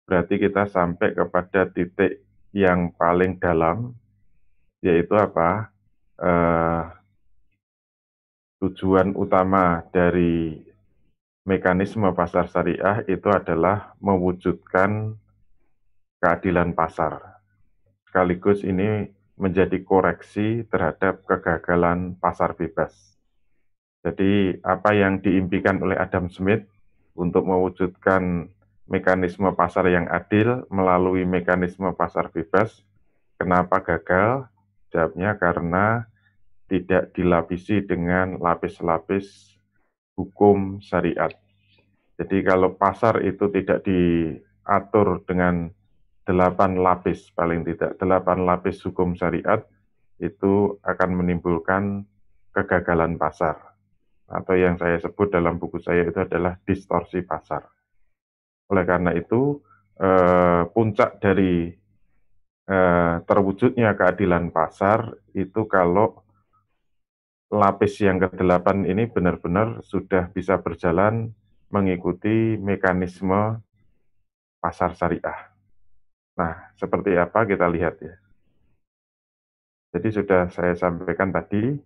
berarti kita sampai kepada titik yang paling dalam, yaitu apa? Eh, Tujuan utama dari mekanisme pasar syariah itu adalah mewujudkan keadilan pasar. Sekaligus ini menjadi koreksi terhadap kegagalan pasar bebas. Jadi apa yang diimpikan oleh Adam Smith untuk mewujudkan mekanisme pasar yang adil melalui mekanisme pasar bebas, kenapa gagal? Jawabnya karena tidak dilapisi dengan lapis-lapis hukum syariat. Jadi kalau pasar itu tidak diatur dengan 8 lapis, paling tidak 8 lapis hukum syariat, itu akan menimbulkan kegagalan pasar. Atau yang saya sebut dalam buku saya itu adalah distorsi pasar. Oleh karena itu, puncak dari terwujudnya keadilan pasar itu kalau lapis yang ke-8 ini benar-benar sudah bisa berjalan mengikuti mekanisme pasar syariah. Nah, seperti apa kita lihat ya. Jadi sudah saya sampaikan tadi,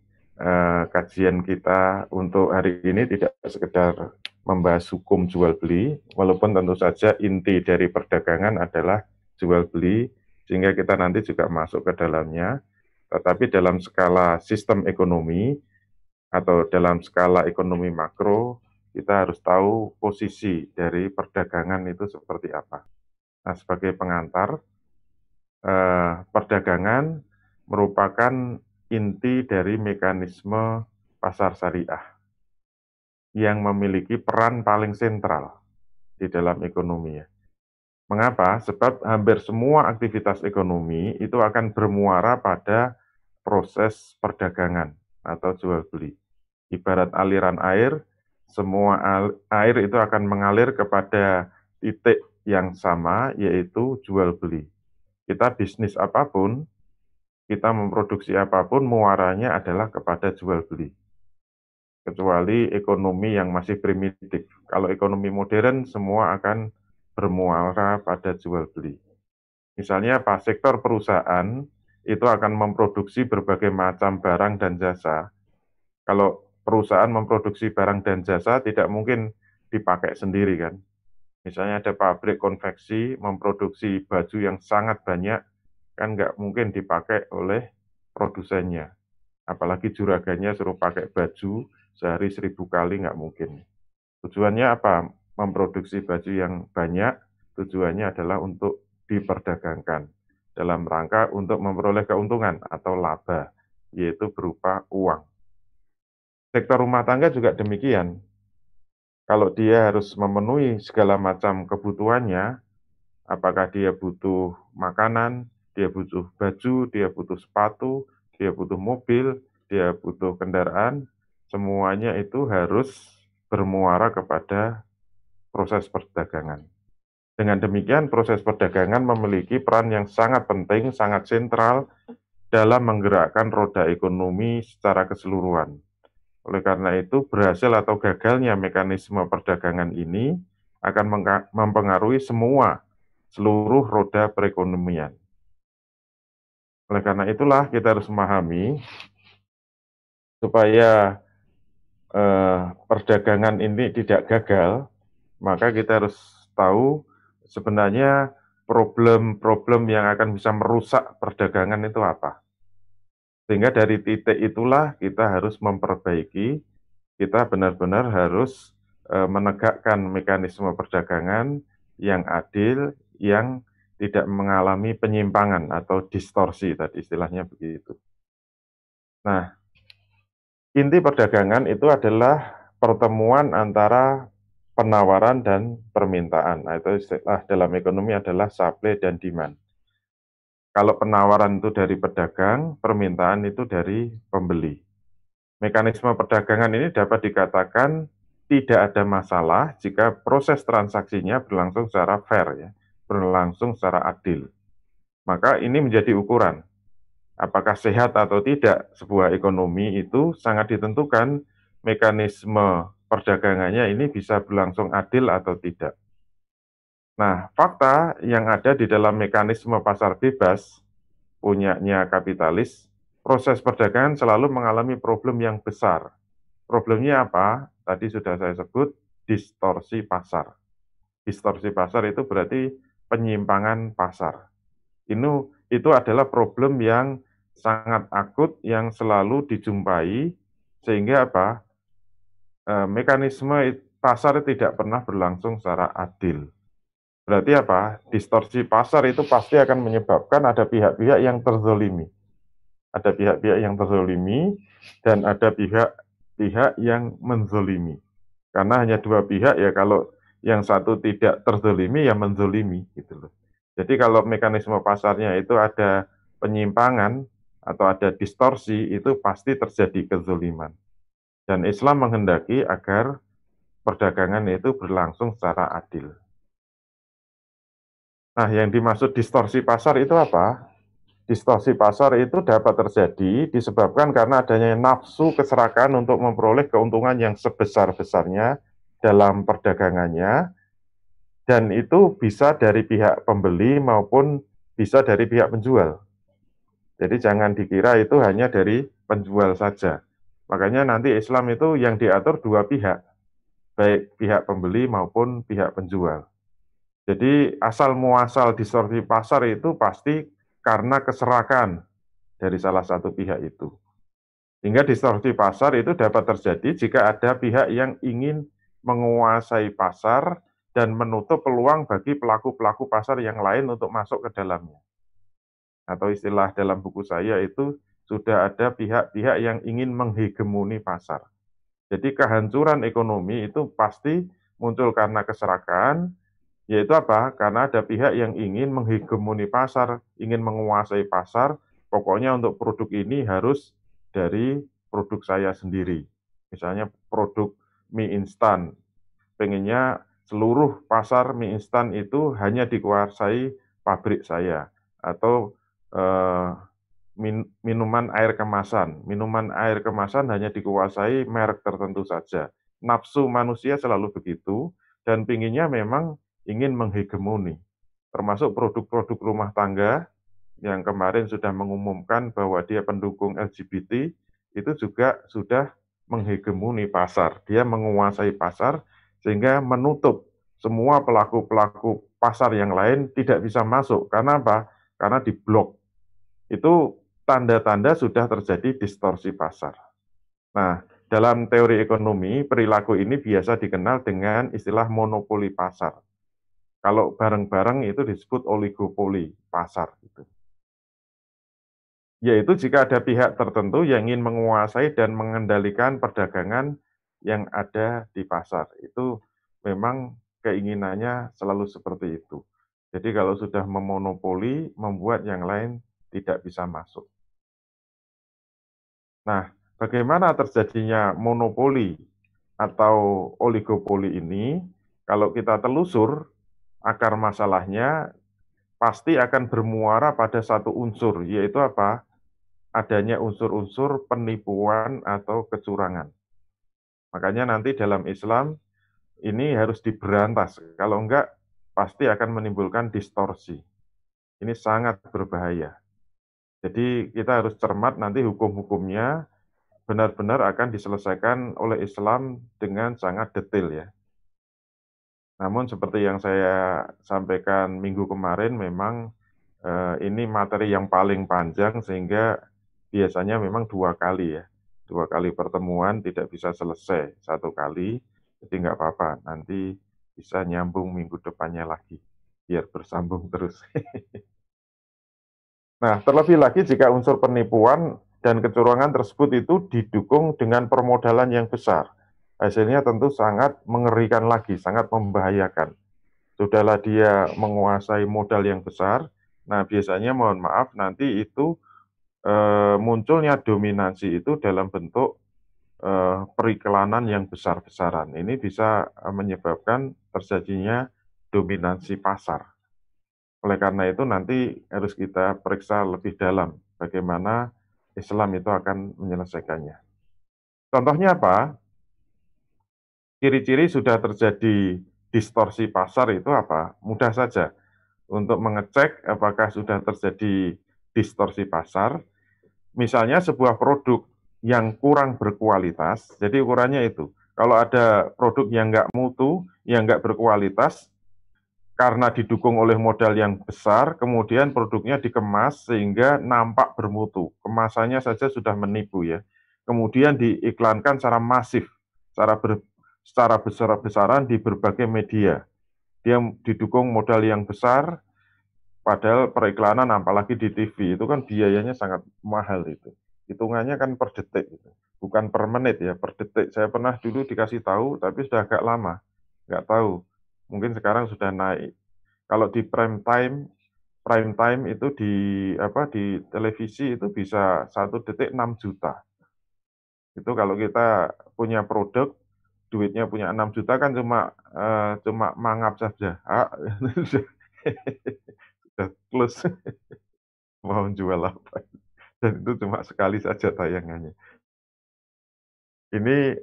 kajian kita untuk hari ini tidak sekedar membahas hukum jual beli, walaupun tentu saja inti dari perdagangan adalah jual beli, sehingga kita nanti juga masuk ke dalamnya. Tetapi dalam skala sistem ekonomi atau dalam skala ekonomi makro, kita harus tahu posisi dari perdagangan itu seperti apa. Nah, sebagai pengantar, perdagangan merupakan inti dari mekanisme pasar syariah yang memiliki peran paling sentral di dalam ekonomi. Mengapa? Sebab hampir semua aktivitas ekonomi itu akan bermuara pada proses perdagangan atau jual beli. Ibarat aliran air, semua air itu akan mengalir kepada titik yang sama, yaitu jual beli. Kita bisnis apapun, kita memproduksi apapun, muaranya adalah kepada jual beli. Kecuali ekonomi yang masih primitif. Kalau ekonomi modern, semua akan bermuara pada jual beli. Misalnya apa? Sektor perusahaan itu akan memproduksi berbagai macam barang dan jasa. Kalau perusahaan memproduksi barang dan jasa, tidak mungkin dipakai sendiri kan. Misalnya ada pabrik konveksi memproduksi baju yang sangat banyak, kan nggak mungkin dipakai oleh produsennya. Apalagi juragannya suruh pakai baju sehari 1000 kali, nggak mungkin. Tujuannya apa? Memproduksi baju yang banyak, tujuannya adalah untuk diperdagangkan dalam rangka untuk memperoleh keuntungan atau laba, yaitu berupa uang. Sektor rumah tangga juga demikian. Kalau dia harus memenuhi segala macam kebutuhannya, apakah dia butuh makanan, dia butuh baju, dia butuh sepatu, dia butuh mobil, dia butuh kendaraan, semuanya itu harus bermuara kepada proses perdagangan. Dengan demikian, proses perdagangan memiliki peran yang sangat penting, sangat sentral dalam menggerakkan roda ekonomi secara keseluruhan. Oleh karena itu, berhasil atau gagalnya mekanisme perdagangan ini akan mempengaruhi seluruh roda perekonomian. Oleh karena itulah kita harus memahami supaya perdagangan ini tidak gagal, maka kita harus tahu sebenarnya problem-problem yang akan bisa merusak perdagangan itu apa. Sehingga dari titik itulah kita harus memperbaiki, kita benar-benar harus menegakkan mekanisme perdagangan yang adil, yang tidak mengalami penyimpangan atau distorsi, tadi istilahnya begitu. Nah, inti perdagangan itu adalah pertemuan antara penawaran dan permintaan. Nah, itu istilah dalam ekonomi adalah supply dan demand. Kalau penawaran itu dari pedagang, permintaan itu dari pembeli. Mekanisme perdagangan ini dapat dikatakan tidak ada masalah jika proses transaksinya berlangsung secara fair, ya, berlangsung secara adil. Maka ini menjadi ukuran. Apakah sehat atau tidak sebuah ekonomi itu sangat ditentukan mekanisme perdagangannya ini bisa berlangsung adil atau tidak. Nah, fakta yang ada di dalam mekanisme pasar bebas punyanya kapitalis, proses perdagangan selalu mengalami problem yang besar. Problemnya apa? Tadi sudah saya sebut, distorsi pasar. Distorsi pasar itu berarti penyimpangan pasar. Itu adalah problem yang sangat akut yang selalu dijumpai, sehingga apa? Mekanisme pasar tidak pernah berlangsung secara adil. Berarti apa? Distorsi pasar itu pasti akan menyebabkan ada pihak-pihak yang terzolimi. Ada pihak-pihak yang terzolimi dan ada pihak-pihak yang menzolimi. Karena hanya dua pihak ya, kalau yang satu tidak terzolimi ya menzolimi gitu loh. Jadi kalau mekanisme pasarnya itu ada penyimpangan atau ada distorsi, itu pasti terjadi kezoliman. Dan Islam menghendaki agar perdagangan itu berlangsung secara adil. Nah, yang dimaksud distorsi pasar itu apa? Distorsi pasar itu dapat terjadi disebabkan karena adanya nafsu keserakahan untuk memperoleh keuntungan yang sebesar-besarnya dalam perdagangannya, dan itu bisa dari pihak pembeli maupun bisa dari pihak penjual. Jadi jangan dikira itu hanya dari penjual saja. Makanya nanti Islam itu yang diatur dua pihak, baik pihak pembeli maupun pihak penjual. Jadi asal muasal distorsi pasar itu pasti karena keserakahan dari salah satu pihak itu. Hingga distorsi pasar itu dapat terjadi jika ada pihak yang ingin menguasai pasar dan menutup peluang bagi pelaku-pelaku pasar yang lain untuk masuk ke dalamnya. Atau istilah dalam buku saya itu, sudah ada pihak-pihak yang ingin menghegemoni pasar. Jadi kehancuran ekonomi itu pasti muncul karena keserakahan, yaitu apa? Karena ada pihak yang ingin menghegemoni pasar, ingin menguasai pasar, pokoknya untuk produk ini harus dari produk saya sendiri. Misalnya produk mie instan, pengennya seluruh pasar mie instan itu hanya dikuasai pabrik saya. Atau eh, minuman air kemasan. Minuman air kemasan hanya dikuasai merek tertentu saja. Nafsu manusia selalu begitu, dan pinginnya memang ingin menghegemoni. Termasuk produk-produk rumah tangga yang kemarin sudah mengumumkan bahwa dia pendukung LGBT, itu juga sudah menghegemoni pasar. Dia menguasai pasar sehingga menutup semua pelaku-pelaku pasar yang lain tidak bisa masuk. Karena apa? Karena diblok. Itu tanda-tanda sudah terjadi distorsi pasar. Nah, dalam teori ekonomi, perilaku ini biasa dikenal dengan istilah monopoli pasar. Kalau barang-barang itu disebut oligopoli pasar. Gitu. Yaitu jika ada pihak tertentu yang ingin menguasai dan mengendalikan perdagangan yang ada di pasar. Itu memang keinginannya selalu seperti itu. Jadi kalau sudah memonopoli, membuat yang lain tidak bisa masuk. Nah, bagaimana terjadinya monopoli atau oligopoli ini? Kalau kita telusur, akar masalahnya pasti akan bermuara pada satu unsur, yaitu apa? Adanya unsur-unsur penipuan atau kecurangan. Makanya nanti dalam Islam ini harus diberantas. Kalau enggak, pasti akan menimbulkan distorsi. Ini sangat berbahaya. Jadi kita harus cermat nanti hukum-hukumnya benar-benar akan diselesaikan oleh Islam dengan sangat detail ya. Namun seperti yang saya sampaikan minggu kemarin, memang ini materi yang paling panjang sehingga biasanya memang 2 kali ya. 2 kali pertemuan tidak bisa selesai 1 kali, jadi nggak apa-apa, nanti bisa nyambung minggu depannya lagi, biar bersambung terus. Nah, terlebih lagi jika unsur penipuan dan kecurangan tersebut itu didukung dengan permodalan yang besar. Hasilnya tentu sangat mengerikan lagi, sangat membahayakan. Sudahlah dia menguasai modal yang besar, nah biasanya mohon maaf nanti itu munculnya dominasi itu dalam bentuk periklanan yang besar-besaran. Ini bisa menyebabkan terjadinya dominasi pasar. Oleh karena itu nanti harus kita periksa lebih dalam bagaimana Islam itu akan menyelesaikannya. Contohnya apa? Ciri-ciri sudah terjadi distorsi pasar itu apa? Mudah saja untuk mengecek apakah sudah terjadi distorsi pasar. Misalnya sebuah produk yang kurang berkualitas, jadi ukurannya itu. Kalau ada produk yang nggak mutu, yang nggak berkualitas, karena didukung oleh modal yang besar, kemudian produknya dikemas sehingga nampak bermutu. Kemasannya saja sudah menipu ya. Kemudian diiklankan secara masif, secara besar-besaran di berbagai media. Dia didukung modal yang besar, padahal periklanan apalagi di TV itu kan biayanya sangat mahal itu. Hitungannya kan per detik gitu. Bukan per menit ya, per detik. Saya pernah dulu dikasih tahu tapi sudah agak lama. Nggak tahu. Mungkin sekarang sudah naik. Kalau di prime time itu di televisi itu bisa 1 detik 6 juta. Itu kalau kita punya produk, duitnya punya 6 juta kan cuma mangap saja. Sudah close. Mau jual apa. Dan itu cuma sekali saja tayangannya. Ini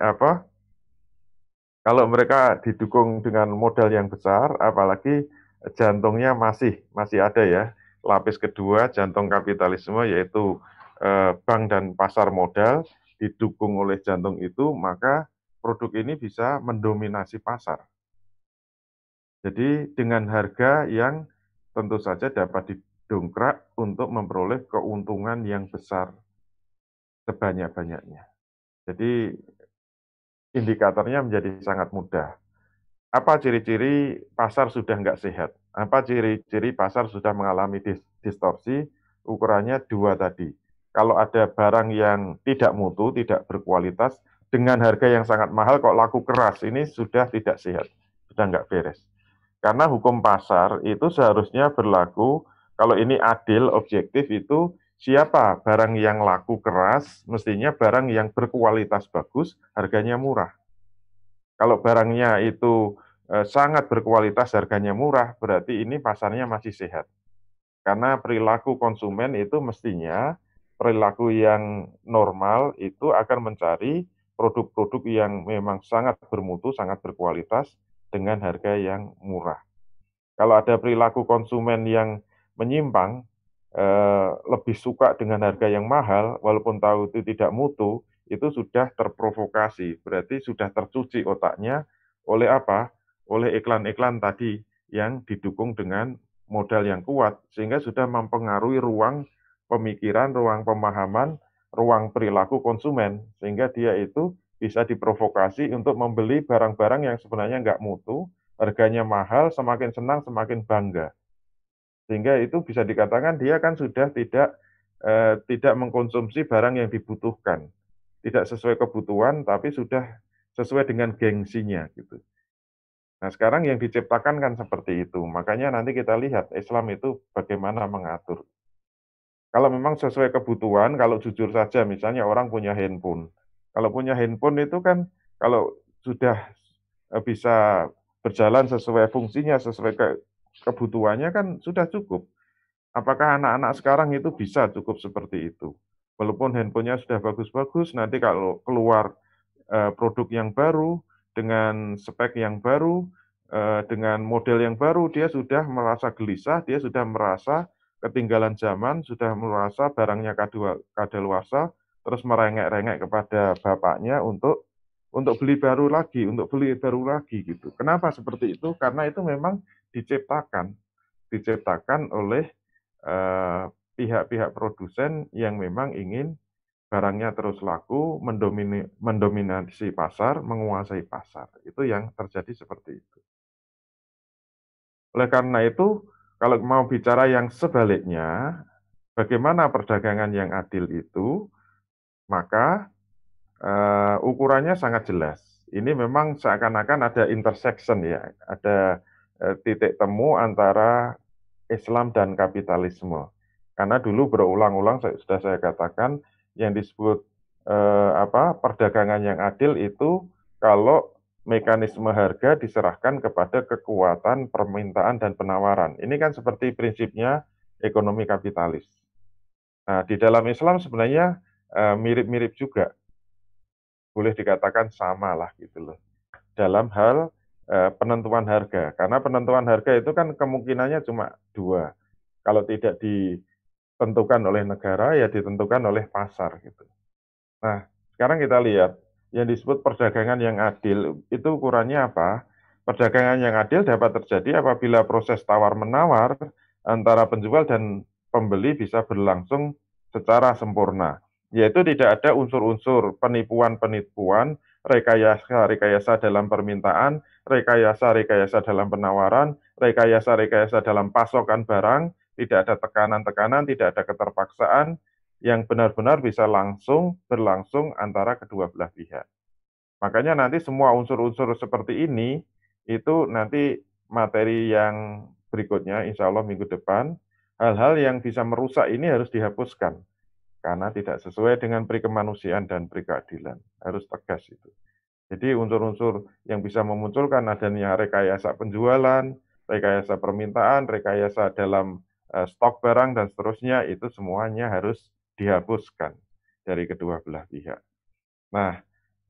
kalau mereka didukung dengan modal yang besar, apalagi jantungnya masih ada ya. Lapis kedua jantung kapitalisme yaitu bank dan pasar modal didukung oleh jantung itu, maka produk ini bisa mendominasi pasar. Jadi dengan harga yang tentu saja dapat didongkrak untuk memperoleh keuntungan yang besar sebanyak-banyaknya. Jadi indikatornya menjadi sangat mudah. Apa ciri-ciri pasar sudah nggak sehat? Apa ciri-ciri pasar sudah mengalami distorsi? Ukurannya dua tadi. Kalau ada barang yang tidak mutu, tidak berkualitas, dengan harga yang sangat mahal kok laku keras, ini sudah tidak sehat, sudah nggak beres. Karena hukum pasar itu seharusnya berlaku, kalau ini adil, objektif itu siapa barang yang laku keras, mestinya barang yang berkualitas bagus, harganya murah. Kalau barangnya itu sangat berkualitas, harganya murah, berarti ini pasarnya masih sehat. Karena perilaku konsumen itu mestinya perilaku yang normal itu akan mencari produk-produk yang memang sangat bermutu, sangat berkualitas dengan harga yang murah. Kalau ada perilaku konsumen yang menyimpang, lebih suka dengan harga yang mahal, walaupun tahu itu tidak mutu, itu sudah terprovokasi, berarti sudah tercuci otaknya oleh apa? Oleh iklan-iklan tadi yang didukung dengan modal yang kuat, sehingga sudah mempengaruhi ruang pemikiran, ruang pemahaman, ruang perilaku konsumen, sehingga dia itu bisa diprovokasi untuk membeli barang-barang yang sebenarnya nggak mutu, harganya mahal, semakin senang, semakin bangga. Sehingga itu bisa dikatakan dia kan sudah tidak mengkonsumsi barang yang dibutuhkan. Tidak sesuai kebutuhan, tapi sudah sesuai dengan gengsinya gitu. Nah, sekarang yang diciptakan kan seperti itu. Makanya nanti kita lihat Islam itu bagaimana mengatur. Kalau memang sesuai kebutuhan, kalau jujur saja misalnya orang punya handphone. Kalau punya handphone itu kan kalau sudah bisa berjalan sesuai fungsinya, sesuai kebutuhannya kan sudah cukup. Apakah anak-anak sekarang itu bisa cukup seperti itu? Walaupun handphonenya sudah bagus-bagus, nanti kalau keluar produk yang baru, dengan spek yang baru, dengan model yang baru, dia sudah merasa gelisah, dia sudah merasa ketinggalan zaman, sudah merasa barangnya kadaluarsa, terus merengek-rengek kepada bapaknya untuk untuk beli baru lagi gitu. Kenapa seperti itu? Karena itu memang diciptakan oleh pihak-pihak produsen yang memang ingin barangnya terus laku, mendominasi pasar, menguasai pasar. Itu yang terjadi seperti itu. Oleh karena itu, kalau mau bicara yang sebaliknya, bagaimana perdagangan yang adil itu, maka ukurannya sangat jelas. Ini memang seakan-akan ada intersection ya, ada titik temu antara Islam dan kapitalisme. Karena dulu berulang-ulang sudah saya katakan yang disebut perdagangan yang adil itu kalau mekanisme harga diserahkan kepada kekuatan permintaan dan penawaran. Ini kan seperti prinsipnya ekonomi kapitalis. Nah, di dalam Islam sebenarnya mirip-mirip juga. Boleh dikatakan sama lah gitu loh. Dalam hal penentuan harga. Karena penentuan harga itu kan kemungkinannya cuma dua. Kalau tidak ditentukan oleh negara, ya ditentukan oleh pasar gitu. Nah, sekarang kita lihat yang disebut perdagangan yang adil itu ukurannya apa? Perdagangan yang adil dapat terjadi apabila proses tawar-menawar antara penjual dan pembeli bisa berlangsung secara sempurna, yaitu tidak ada unsur-unsur penipuan-penipuan, rekayasa-rekayasa dalam permintaan, rekayasa-rekayasa dalam penawaran, rekayasa-rekayasa dalam pasokan barang, tidak ada tekanan-tekanan, tidak ada keterpaksaan, yang benar-benar bisa berlangsung antara kedua belah pihak. Makanya nanti semua unsur-unsur seperti ini, itu nanti materi yang berikutnya, insya Allah minggu depan, hal-hal yang bisa merusak ini harus dihapuskan. Karena tidak sesuai dengan peri kemanusiaan dan peri keadilan. Harus tegas itu. Jadi unsur-unsur yang bisa memunculkan adanya rekayasa penjualan, rekayasa permintaan, rekayasa dalam stok barang dan seterusnya, itu semuanya harus dihapuskan dari kedua belah pihak. Nah,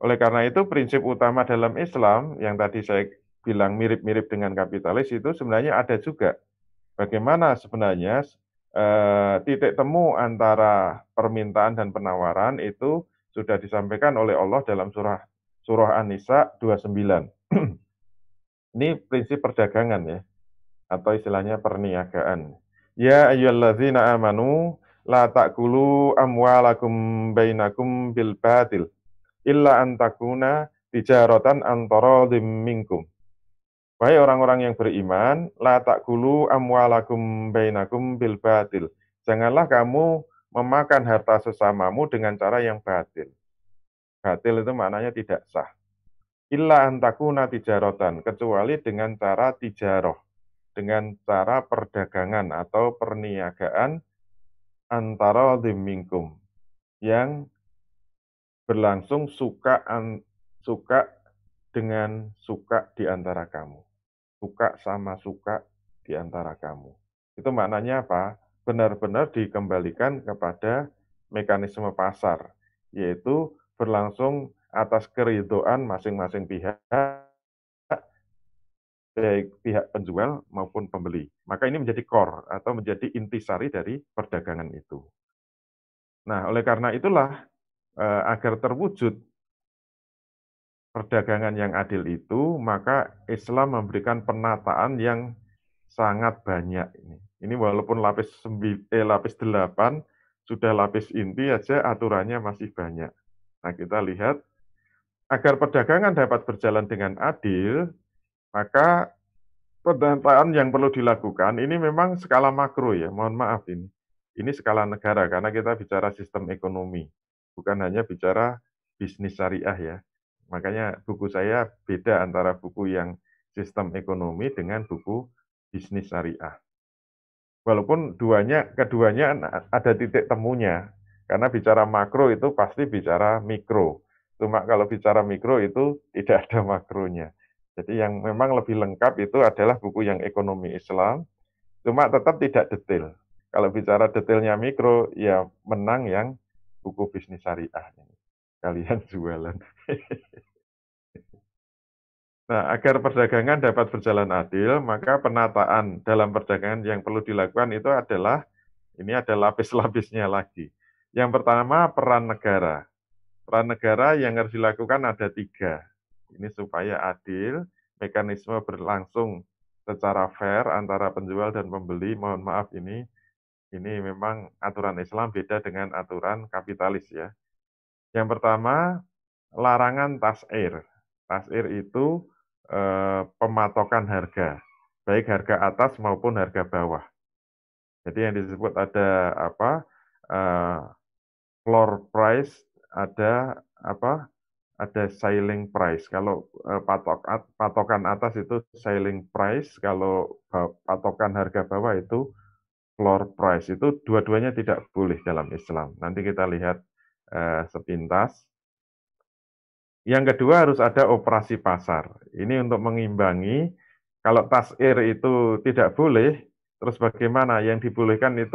oleh karena itu prinsip utama dalam Islam yang tadi saya bilang mirip-mirip dengan kapitalis itu sebenarnya ada juga. Bagaimana sebenarnya titik temu antara permintaan dan penawaran itu sudah disampaikan oleh Allah dalam surah An-Nisa 29. Ini prinsip perdagangan ya, atau istilahnya perniagaan. Ya ayyuhalladzina amanu la ta'kulu amwalakum bainakum bil batil illa an takuna tijaratan an taradhim minkum. Wahai orang-orang yang beriman, la ta'kulu amwalakum bainakum bil batil. Janganlah kamu memakan harta sesamamu dengan cara yang batil. Batil itu maknanya tidak sah. Illa antakuna tijarotan, kecuali dengan cara tijaroh, dengan cara perdagangan atau perniagaan antara minkum, yang berlangsung suka dengan suka di antara kamu. Suka sama suka di antara kamu. Itu maknanya apa? Benar-benar dikembalikan kepada mekanisme pasar, yaitu berlangsung atas keridhaan masing-masing pihak, baik pihak penjual maupun pembeli. Maka ini menjadi core atau menjadi intisari dari perdagangan itu. Nah, oleh karena itulah agar terwujud perdagangan yang adil itu, maka Islam memberikan penataan yang sangat banyak ini. Ini walaupun lapis 8, sudah lapis inti aja aturannya masih banyak. Nah, kita lihat agar perdagangan dapat berjalan dengan adil, maka penataan yang perlu dilakukan ini memang skala makro ya, mohon maaf ini. Ini skala negara karena kita bicara sistem ekonomi, bukan hanya bicara bisnis syariah ya. Makanya buku saya beda antara buku yang sistem ekonomi dengan buku bisnis syariah. Walaupun keduanya ada titik temunya, karena bicara makro itu pasti bicara mikro. Cuma kalau bicara mikro itu tidak ada makronya. Jadi yang memang lebih lengkap itu adalah buku yang ekonomi Islam, cuma tetap tidak detail. Kalau bicara detailnya mikro, ya menang yang buku bisnis syariah. Kalian jualan. Nah, agar perdagangan dapat berjalan adil, maka penataan dalam perdagangan yang perlu dilakukan itu adalah, ini ada lapis-lapisnya lagi. Yang pertama, peran negara. Peran negara yang harus dilakukan ada 3. Ini supaya adil, mekanisme berlangsung secara fair antara penjual dan pembeli. Mohon maaf ini memang aturan Islam beda dengan aturan kapitalis ya. Yang pertama, larangan tas'ir. Tas'ir itu pematokan harga, baik harga atas maupun harga bawah. Jadi yang disebut ada floor price, ada ceiling price. Kalau patokan atas itu ceiling price, kalau patokan harga bawah itu floor price. Itu dua-duanya tidak boleh dalam Islam. Nanti kita lihat sepintas. Yang kedua harus ada operasi pasar. Ini untuk mengimbangi, kalau tas'ir itu tidak boleh, terus bagaimana? Yang dibolehkan itu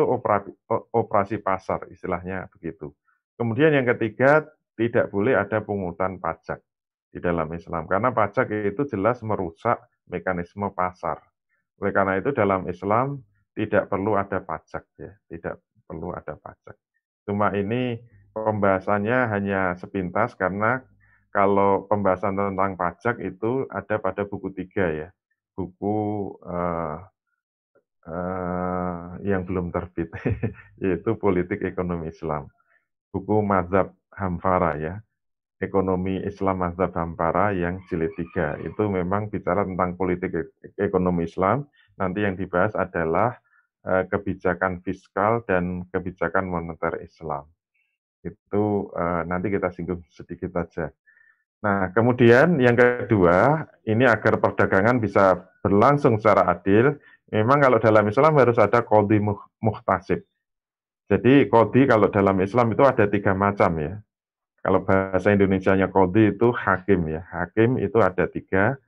operasi pasar, istilahnya begitu. Kemudian yang ketiga, tidak boleh ada pungutan pajak. di dalam Islam. Karena pajak itu jelas merusak mekanisme pasar. Oleh karena itu dalam Islam tidak perlu ada pajak ya, tidak perlu ada pajak. Cuma ini pembahasannya hanya sepintas karena kalau pembahasan tentang pajak itu ada pada buku 3 ya, buku yang belum terbit, yaitu Politik Ekonomi Islam. Buku Mazhab Hamfara ya, Ekonomi Islam Mazhab Hamfara yang jilid 3. Itu memang bicara tentang politik ekonomi Islam. Nanti yang dibahas adalah kebijakan fiskal dan kebijakan moneter Islam. Itu nanti kita singgung sedikit saja. Nah, kemudian yang kedua, ini agar perdagangan bisa berlangsung secara adil, memang kalau dalam Islam harus ada qadhi muhtasib. Jadi qadhi kalau dalam Islam itu ada 3 macam ya. Kalau bahasa Indonesianya qadhi itu hakim ya. Hakim itu ada 3.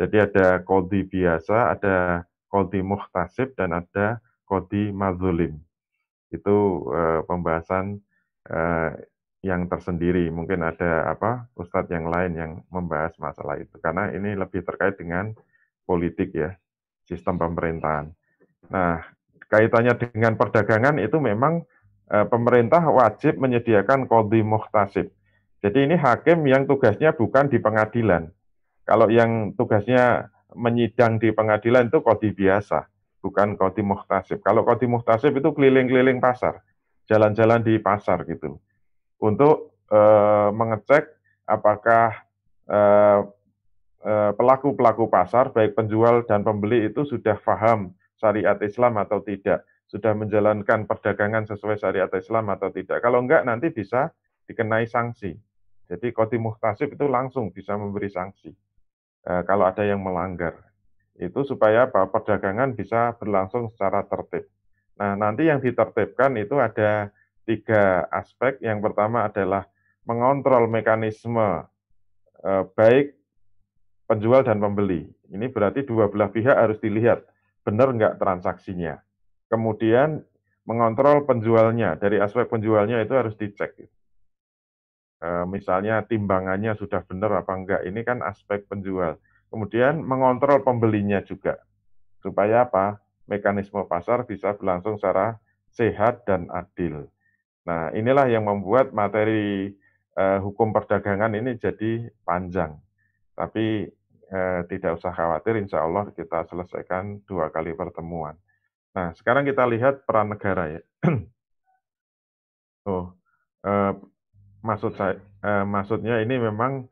Jadi ada qadhi biasa, ada qadhi muhtasib, dan ada qadhi madzulim. Itu pembahasan yang tersendiri. Mungkin ada ustadz yang lain yang membahas masalah itu. Karena ini lebih terkait dengan politik ya, sistem pemerintahan. Nah, kaitannya dengan perdagangan itu memang pemerintah wajib menyediakan qadhi muhtasib. Jadi ini hakim yang tugasnya bukan di pengadilan. Kalau yang tugasnya menyidang di pengadilan itu qadhi biasa, bukan qadhi muhtasib. Kalau qadhi muhtasib itu keliling-keliling pasar, jalan-jalan di pasar gitu, untuk mengecek apakah pelaku-pelaku pasar, baik penjual dan pembeli itu sudah paham syariat Islam atau tidak, sudah menjalankan perdagangan sesuai syariat Islam atau tidak. Kalau enggak, nanti bisa dikenai sanksi. Jadi qadhi muhtasib itu langsung bisa memberi sanksi kalau ada yang melanggar. Itu supaya perdagangan bisa berlangsung secara tertib. Nah, nanti yang ditertibkan itu ada 3 aspek. Yang pertama adalah mengontrol mekanisme baik penjual dan pembeli. Ini berarti dua belah pihak harus dilihat, benar nggak transaksinya. Kemudian mengontrol penjualnya, dari aspek penjualnya itu harus dicek. Misalnya timbangannya sudah benar apa enggak, ini kan aspek penjual. Kemudian mengontrol pembelinya juga, supaya apa? Mekanisme pasar bisa berlangsung secara sehat dan adil. Nah, inilah yang membuat materi hukum perdagangan ini jadi panjang. Tapi tidak usah khawatir, insya Allah kita selesaikan 2 kali pertemuan. Nah, sekarang kita lihat peran negara ya. Maksudnya ini memang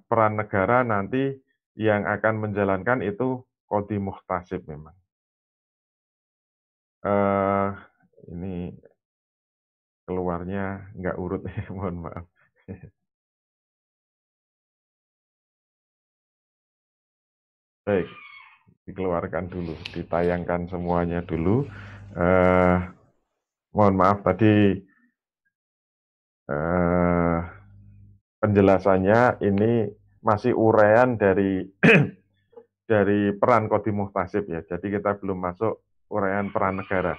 peran negara nanti yang akan menjalankan itu qadhi muhtasib memang. Ini keluarnya nggak urut ya, mohon maaf. Baik, dikeluarkan dulu, ditayangkan semuanya dulu. Mohon maaf tadi penjelasannya ini masih uraian dari dari peran qadhi muhtasib ya. Jadi kita belum masuk uraian peran negara.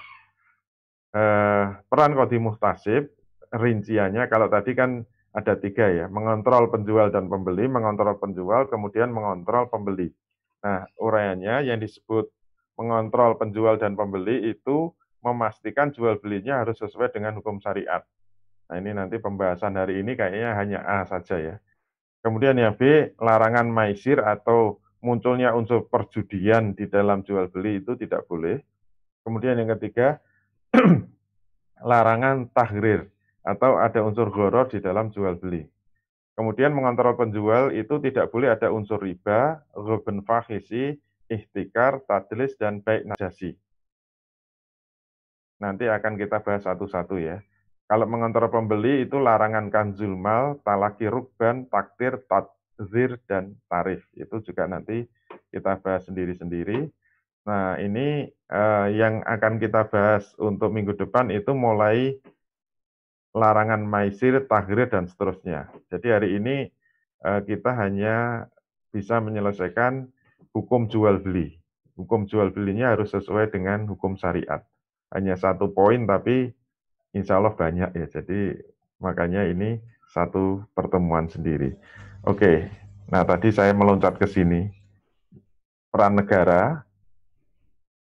Peran qadhi muhtasib rinciannya kalau tadi kan ada 3 ya, mengontrol penjual dan pembeli, mengontrol penjual, kemudian mengontrol pembeli. Nah, uraiannya yang disebut mengontrol penjual dan pembeli itu memastikan jual belinya harus sesuai dengan hukum syariat. Nah, ini nanti pembahasan hari ini kayaknya hanya A saja ya. Kemudian yang B, larangan maisir atau munculnya unsur perjudian di dalam jual beli itu tidak boleh. Kemudian yang ketiga, larangan tahrir atau ada unsur gharar di dalam jual beli. Kemudian mengontrol penjual itu tidak boleh ada unsur riba, ghubn fakhisi, ihtikar, tadlis, dan baik najasi. Nanti akan kita bahas satu-satu ya. Kalau mengontrol pembeli itu larangan kanzul mal, talaki rukban, takdir, tadzir, dan tarif. Itu juga nanti kita bahas sendiri-sendiri. Nah, ini yang akan kita bahas untuk minggu depan itu mulai larangan maisir, tahrir, dan seterusnya. Jadi hari ini kita hanya bisa menyelesaikan hukum jual beli. Hukum jual belinya harus sesuai dengan hukum syariat. Hanya 1 poin, tapi insya Allah banyak ya. Jadi makanya ini satu pertemuan sendiri. Oke, nah tadi saya meloncat ke sini. Peran negara,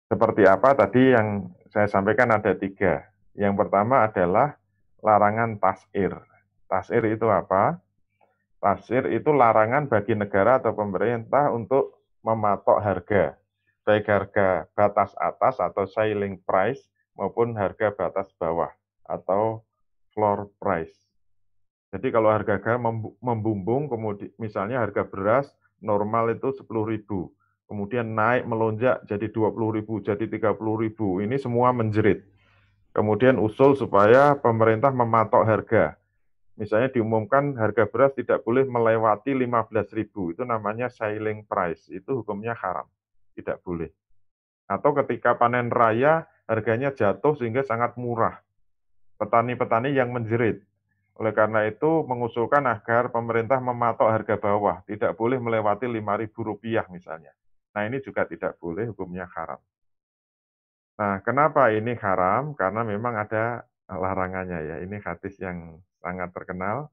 seperti apa tadi yang saya sampaikan ada 3. Yang pertama adalah larangan tas'ir. Tas'ir itu apa? Tas'ir itu larangan bagi negara atau pemerintah untuk mematok harga, baik harga batas atas atau ceiling price maupun harga batas bawah atau floor price. Jadi kalau harga membumbung, kemudian misalnya harga beras normal itu 10.000, kemudian naik melonjak jadi 20.000, jadi 30.000, ini semua menjerit. Kemudian usul supaya pemerintah mematok harga. Misalnya diumumkan harga beras tidak boleh melewati 15.000, itu namanya ceiling price, itu hukumnya haram, tidak boleh. Atau ketika panen raya harganya jatuh sehingga sangat murah, petani-petani yang menjerit. Oleh karena itu mengusulkan agar pemerintah mematok harga bawah, tidak boleh melewati Rp5.000 misalnya. Nah ini juga tidak boleh, hukumnya haram. Nah kenapa ini haram? Karena memang ada larangannya ya. Ini hadis yang sangat terkenal.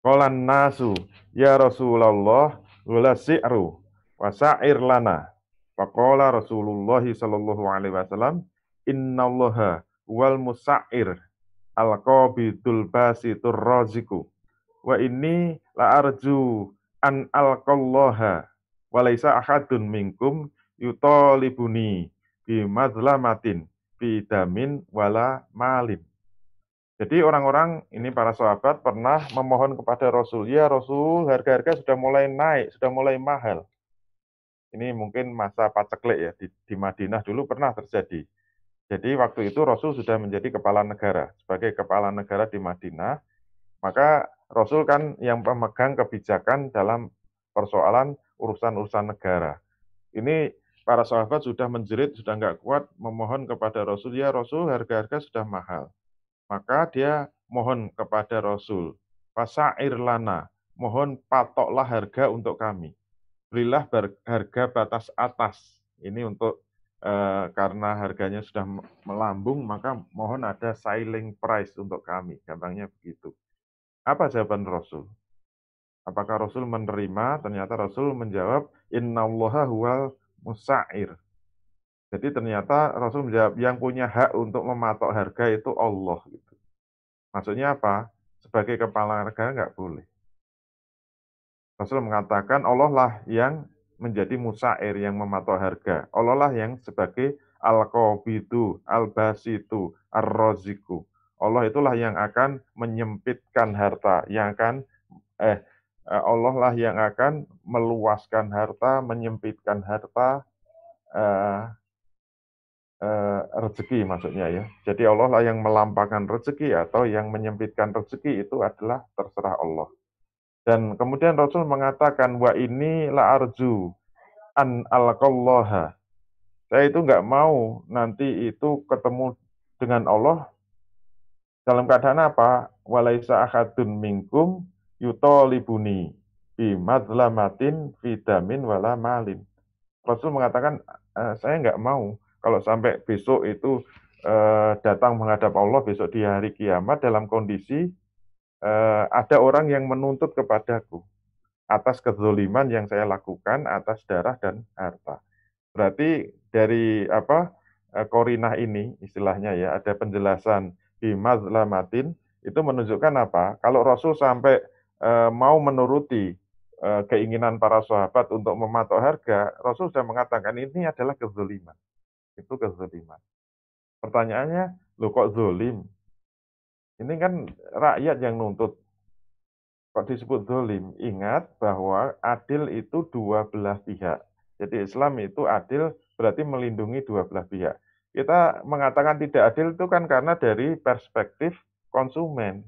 Qalan nasu, ya Rasulullah, wala si'ru, wa sa'ir lana. Faqala Rasulullah sallallahu alaihi wasallam, innallaha wal musa'ir al-qabidul basitur raziku. Wa inni la arju an alqallaha wa laisa ahadun minkum yutalibuni bi mazlamatin bi damin wala malin. Jadi orang-orang ini para sahabat pernah memohon kepada Rasul, ya Rasul, harga-harga sudah mulai naik, sudah mulai mahal. Ini mungkin masa paceklik ya, di Madinah dulu pernah terjadi. Jadi waktu itu Rasul sudah menjadi kepala negara. Sebagai kepala negara di Madinah, maka Rasul kan yang pemegang kebijakan dalam persoalan urusan-urusan negara. Ini para sahabat sudah menjerit, sudah nggak kuat, memohon kepada Rasul, ya Rasul, harga-harga sudah mahal. Maka dia mohon kepada Rasul, fasair lana, mohon patoklah harga untuk kami. Berilah harga batas atas. Ini untuk karena harganya sudah melambung, maka mohon ada ceiling price untuk kami. Gampangnya begitu. Apa jawaban Rasul? Apakah Rasul menerima? Ternyata Rasul menjawab, innallaha huwal musa'ir. Jadi ternyata Rasul menjawab, yang punya hak untuk mematok harga itu Allah. Gitu. Maksudnya apa? Sebagai kepala negara nggak boleh. Rasul mengatakan Allah lah yang menjadi musair, yang mematok harga. Allah lah yang sebagai al-qabidu, al-basitu, ar-raziku. Allah itulah yang akan menyempitkan harta, yang akan Allah lah yang akan meluaskan harta, menyempitkan harta, rezeki maksudnya ya. Jadi Allah lah yang melampaukan rezeki atau yang menyempitkan rezeki itu adalah terserah Allah. Dan kemudian Rasul mengatakan, wa ini la arju an alqallaha. Saya itu nggak mau nanti itu ketemu dengan Allah dalam keadaan apa? Walaisa ahadun minkum yutolibuni bi madlamatin fidamin wala malin. Rasul mengatakan, saya nggak mau kalau sampai besok itu datang menghadap Allah besok di hari kiamat dalam kondisi ada orang yang menuntut kepadaku atas kezoliman yang saya lakukan atas darah dan harta. Berarti dari korinah ini istilahnya ya ada penjelasan di mazlamatin itu menunjukkan apa? Kalau Rasul sampai mau menuruti keinginan para sahabat untuk mematok harga, Rasul sudah mengatakan ini adalah kezoliman. Itu kezoliman. Pertanyaannya, loh kok zolim? Ini kan rakyat yang nuntut. Kok disebut zolim? Ingat bahwa adil itu dua belah pihak. Jadi Islam itu adil berarti melindungi dua belah pihak. Kita mengatakan tidak adil itu kan karena dari perspektif konsumen.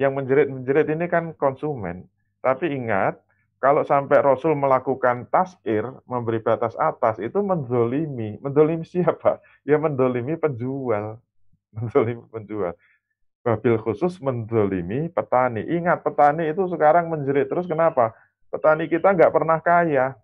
Yang menjerit-menjerit ini kan konsumen. Tapi ingat, kalau sampai Rasul melakukan tas'ir, memberi batas atas, itu menzolimi. Menzolimi siapa? Ya menzolimi penjual. Menzolimi penjual. Wabil khusus menzolimi petani. Ingat, petani itu sekarang menjerit terus kenapa? Petani kita nggak pernah kaya.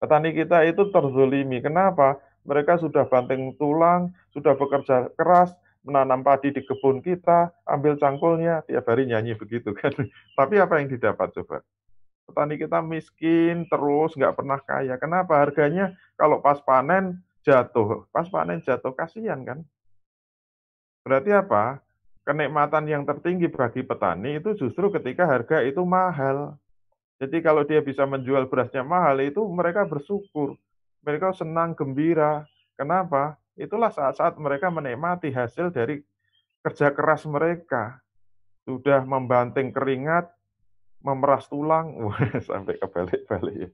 Petani kita itu terzolimi. Kenapa? Mereka sudah banting tulang, sudah bekerja keras, menanam padi di kebun kita, ambil cangkulnya, tiap hari nyanyi begitu kan. Tapi apa yang didapat coba? Petani kita miskin terus, nggak pernah kaya. Kenapa? Harganya kalau pas panen jatuh, kasihan kan. Berarti apa? Kenikmatan yang tertinggi bagi petani itu justru ketika harga itu mahal. Jadi kalau dia bisa menjual berasnya mahal itu mereka bersyukur. Mereka senang, gembira. Kenapa? Itulah saat-saat mereka menikmati hasil dari kerja keras mereka. Sudah membanting keringat, memeras tulang, wah sampai kebalik-balik ya.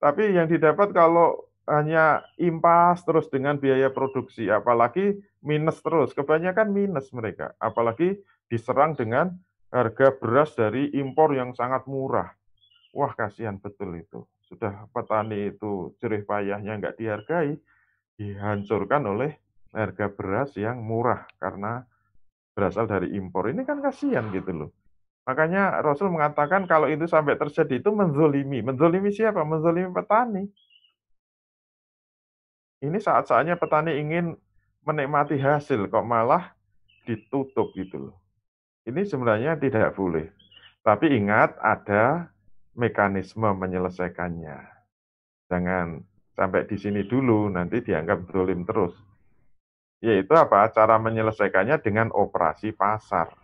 Tapi yang didapat kalau hanya impas terus dengan biaya produksi, apalagi minus terus, kebanyakan minus mereka. Apalagi diserang dengan harga beras dari impor yang sangat murah. Wah, kasihan betul itu. Sudah petani itu jerih payahnya nggak dihargai, dihancurkan oleh harga beras yang murah karena berasal dari impor. Ini kan kasihan gitu loh. Makanya Rasul mengatakan kalau itu sampai terjadi itu menzolimi. Menzolimi siapa? Menzolimi petani. Ini saat-saatnya petani ingin menikmati hasil, kok malah ditutup gitu loh. Ini sebenarnya tidak boleh. Tapi ingat ada mekanisme menyelesaikannya. Jangan sampai di sini dulu, nanti dianggap zalim terus. Yaitu apa? Cara menyelesaikannya dengan operasi pasar.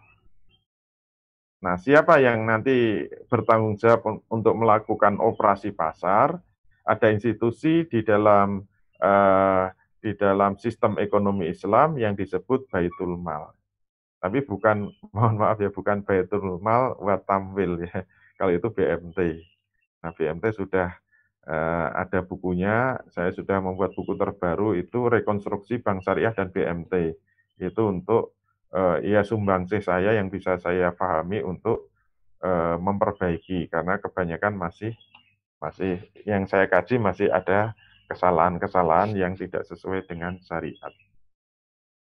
Nah, siapa yang nanti bertanggung jawab untuk melakukan operasi pasar? Ada institusi eh, di dalam sistem ekonomi Islam yang disebut Baitul Mal. Tapi bukan, mohon maaf ya, bukan Baitul Mal wa Tamwil ya. Kalau itu BMT. Nah, BMT sudah ada bukunya, saya sudah membuat buku terbaru itu Rekonstruksi Bank Syariah dan BMT. Itu untuk ya sumbangsih saya yang bisa saya pahami untuk memperbaiki karena kebanyakan masih masih yang saya kaji masih ada kesalahan-kesalahan yang tidak sesuai dengan syariat.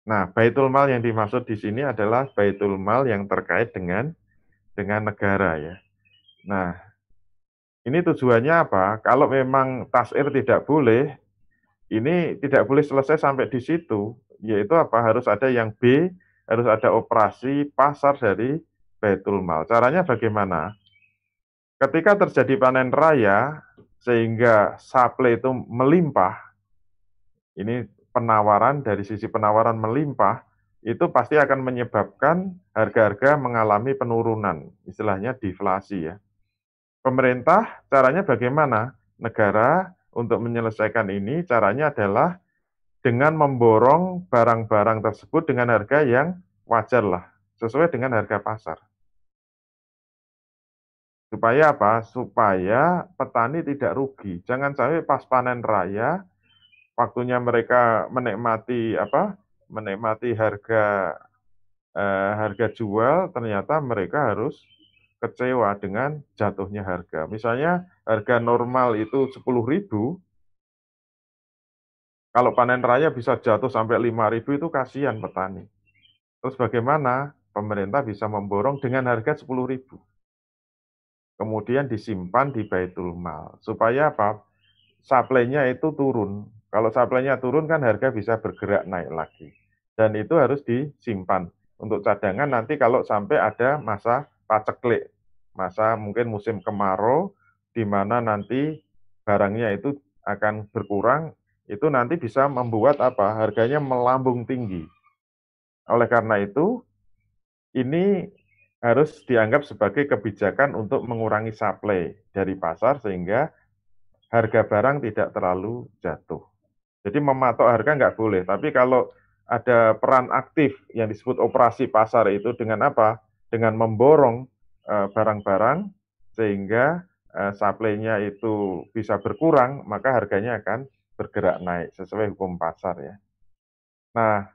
Nah, baitul mal yang dimaksud di sini adalah baitul mal yang terkait dengan negara ya. Nah, ini tujuannya apa? Kalau memang tasir tidak boleh, ini tidak boleh selesai sampai di situ, yaitu apa? Harus ada yang B, harus ada operasi pasar dari baitul mal. Caranya bagaimana? Ketika terjadi panen raya, sehingga supply itu melimpah, ini penawaran dari sisi penawaran melimpah, itu pasti akan menyebabkan harga-harga mengalami penurunan, istilahnya deflasi ya. Pemerintah caranya bagaimana? Negara untuk menyelesaikan ini caranya adalah dengan memborong barang-barang tersebut dengan harga yang wajar lah, sesuai dengan harga pasar. Supaya apa? Supaya petani tidak rugi. Jangan sampai pas panen raya, waktunya mereka menikmati apa? Menikmati harga jual, ternyata mereka harus kecewa dengan jatuhnya harga. Misalnya harga normal itu 10.000, kalau panen raya bisa jatuh sampai 5.000 itu kasihan petani. Terus bagaimana? Pemerintah bisa memborong dengan harga 10.000. Kemudian disimpan di Baitul Mal. Supaya apa? Supply-nya itu turun. Kalau supply-nya turun kan harga bisa bergerak naik lagi. Dan itu harus disimpan untuk cadangan nanti kalau sampai ada masa paceklik. Masa mungkin musim kemarau di mana nanti barangnya itu akan berkurang, itu nanti bisa membuat apa? Harganya melambung tinggi. Oleh karena itu, ini harus dianggap sebagai kebijakan untuk mengurangi supply dari pasar sehingga harga barang tidak terlalu jatuh. Jadi mematok harga nggak boleh, tapi kalau ada peran aktif yang disebut operasi pasar itu dengan apa? Dengan memborong barang-barang sehingga supply-nya itu bisa berkurang, maka harganya akan bergerak naik sesuai hukum pasar ya. Nah,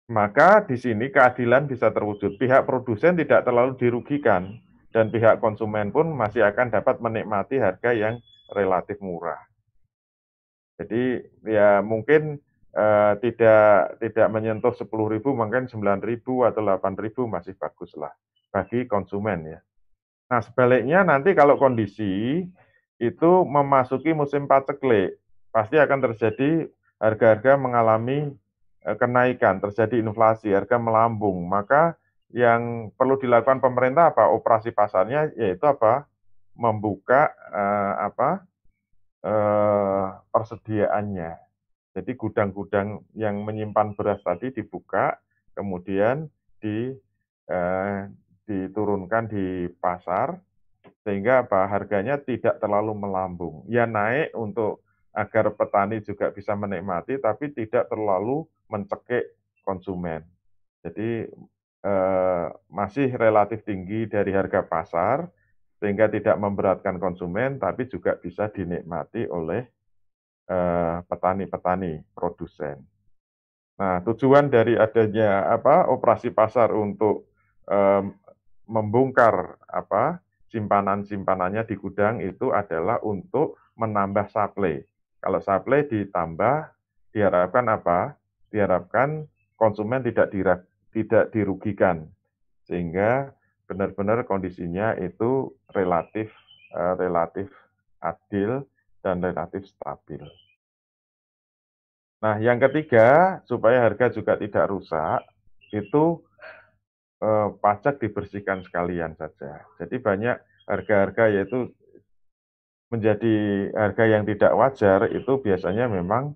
maka di sini keadilan bisa terwujud. Pihak produsen tidak terlalu dirugikan dan pihak konsumen pun masih akan dapat menikmati harga yang relatif murah. Jadi ya mungkin tidak menyentuh 10.000, mungkin 9.000 atau 8.000 masih bagus lah bagi konsumen ya. Nah sebaliknya nanti kalau kondisi itu memasuki musim paceklik, pasti akan terjadi harga-harga mengalami kenaikan, terjadi inflasi, harga melambung, maka yang perlu dilakukan pemerintah apa? Operasi pasarnya yaitu apa? Membuka persediaannya. Jadi gudang-gudang yang menyimpan beras tadi dibuka, kemudian diturunkan di pasar, sehingga apa? Harganya tidak terlalu melambung. Ya naik untuk agar petani juga bisa menikmati, tapi tidak terlalu mencekik konsumen. Jadi masih relatif tinggi dari harga pasar, sehingga tidak memberatkan konsumen, tapi juga bisa dinikmati oleh petani-petani, produsen. Nah, tujuan dari adanya operasi pasar untuk membongkar simpanan-simpanannya di gudang itu adalah untuk menambah supply. Kalau supply ditambah, diharapkan apa? Diharapkan konsumen tidak dirugikan, sehingga benar-benar kondisinya itu relatif adil dan relatif stabil. Nah, yang ketiga, supaya harga juga tidak rusak, itu pajak dibersihkan sekalian saja. Jadi banyak harga-harga yaitu menjadi harga yang tidak wajar, itu biasanya memang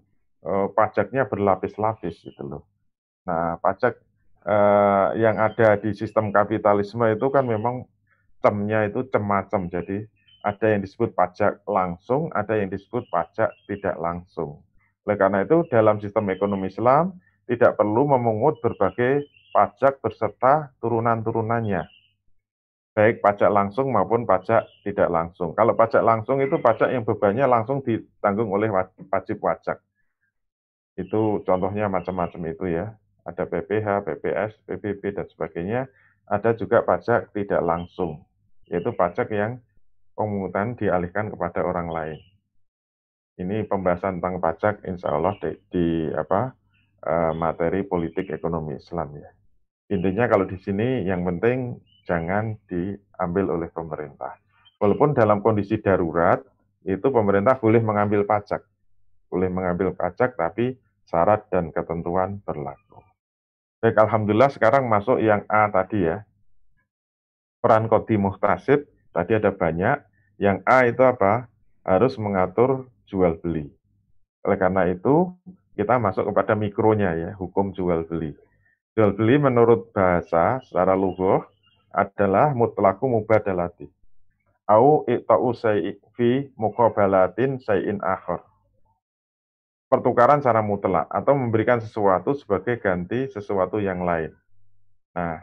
pajaknya berlapis-lapis gitu loh. Nah, pajak yang ada di sistem kapitalisme itu kan memang temnya itu macam-macam. Jadi ada yang disebut pajak langsung, ada yang disebut pajak tidak langsung. Oleh karena itu dalam sistem ekonomi Islam tidak perlu memungut berbagai pajak beserta turunan-turunannya, baik pajak langsung maupun pajak tidak langsung. Kalau pajak langsung itu pajak yang bebannya langsung ditanggung oleh wajib pajak. Itu contohnya macam-macam itu ya. Ada PPh, PPS, PBB, dan sebagainya. Ada juga pajak tidak langsung, yaitu pajak yang pemungutan dialihkan kepada orang lain. Ini pembahasan tentang pajak insya Allah di materi politik ekonomi Islam ya. Intinya kalau di sini yang penting jangan diambil oleh pemerintah. Walaupun dalam kondisi darurat itu pemerintah boleh mengambil pajak. Boleh mengambil pajak tapi syarat dan ketentuan berlaku. Baik, alhamdulillah sekarang masuk yang A tadi ya. Peran Qadhi Muhtasib tadi ada banyak. Yang A itu apa? Harus mengatur jual beli. Oleh karena itu, kita masuk kepada mikronya ya, hukum jual beli. Jual beli menurut bahasa secara lugah adalah mutlaku mubadalati. Au i'ta'u syai' fi muqabalatin syai'in akhar. Pertukaran secara mutlak atau memberikan sesuatu sebagai ganti sesuatu yang lain. Nah,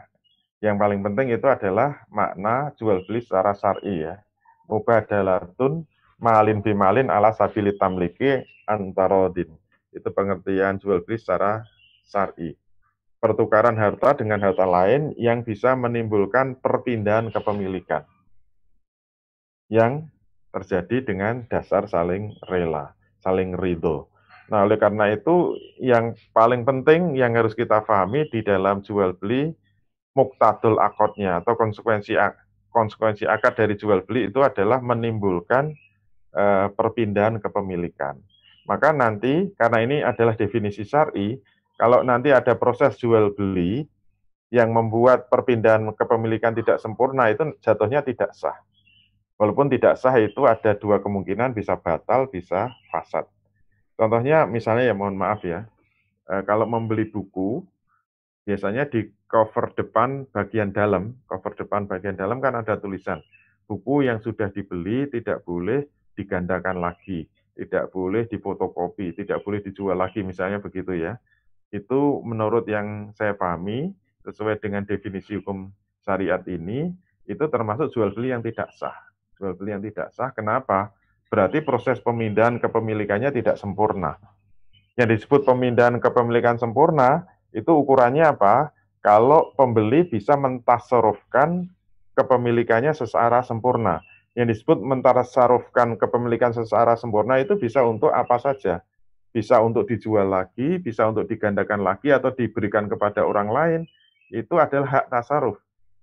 yang paling penting itu adalah makna jual beli secara syar'i ya. Mubadalatun malin bimalin ala sabili tamliki antarodin. Itu pengertian jual beli secara syar'i. Pertukaran harta dengan harta lain yang bisa menimbulkan perpindahan kepemilikan yang terjadi dengan dasar saling rela, saling ridho. Nah, oleh karena itu yang paling penting yang harus kita pahami di dalam jual beli, muktadul akadnya atau konsekuensi akad dari jual beli itu adalah menimbulkan perpindahan kepemilikan. Maka nanti karena ini adalah definisi syar'i, kalau nanti ada proses jual beli yang membuat perpindahan kepemilikan tidak sempurna itu jatuhnya tidak sah. Walaupun tidak sah itu ada dua kemungkinan, bisa batal, bisa fasad. Contohnya misalnya ya mohon maaf ya, kalau membeli buku, biasanya di cover depan bagian dalam kan ada tulisan, buku yang sudah dibeli tidak boleh digandakan lagi, tidak boleh difotokopi, tidak boleh dijual lagi, misalnya begitu ya. Itu menurut yang saya pahami, sesuai dengan definisi hukum syariat ini, itu termasuk jual beli yang tidak sah. Jual beli yang tidak sah, kenapa? Berarti proses pemindahan kepemilikannya tidak sempurna. Yang disebut pemindahan kepemilikan sempurna, itu ukurannya apa? Kalau pembeli bisa mentasarufkan kepemilikannya secara sempurna. Yang disebut mentasarufkan kepemilikan secara sempurna itu bisa untuk apa saja. Bisa untuk dijual lagi, bisa untuk digandakan lagi, atau diberikan kepada orang lain. Itu adalah hak tasaruf.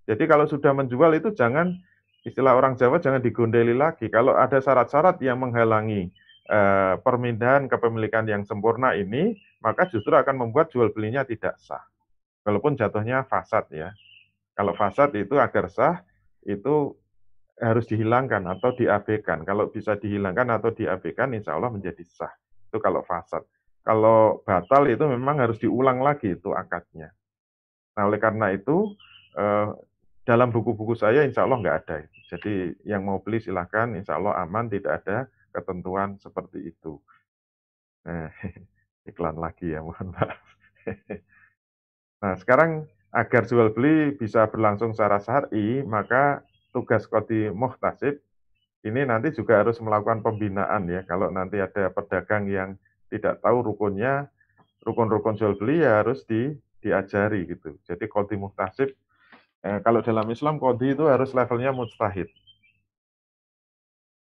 Jadi kalau sudah menjual itu jangan, istilah orang Jawa, jangan digondeli lagi. Kalau ada syarat-syarat yang menghalangi permindahan kepemilikan yang sempurna ini, maka justru akan membuat jual belinya tidak sah. Walaupun jatuhnya fasad ya. Kalau fasad itu agar sah, itu harus dihilangkan atau diabaikan. Kalau bisa dihilangkan atau diabaikan, insya Allah menjadi sah. Itu kalau fasad. Kalau batal itu memang harus diulang lagi itu akadnya. Nah, oleh karena itu, dalam buku-buku saya insya Allah nggak ada. Jadi yang mau beli silahkan, insya Allah aman, tidak ada ketentuan seperti itu. Nah, iklan lagi ya, mohon maaf. Nah, sekarang agar jual beli bisa berlangsung secara syar'i, maka tugas Qadhi Muhtasib ini nanti juga harus melakukan pembinaan ya. Kalau nanti ada pedagang yang tidak tahu rukunnya, rukun-rukun jual beli ya harus diajari gitu. Jadi Qadhi Muhtasib, kalau dalam Islam Qadhi itu harus levelnya mujtahid.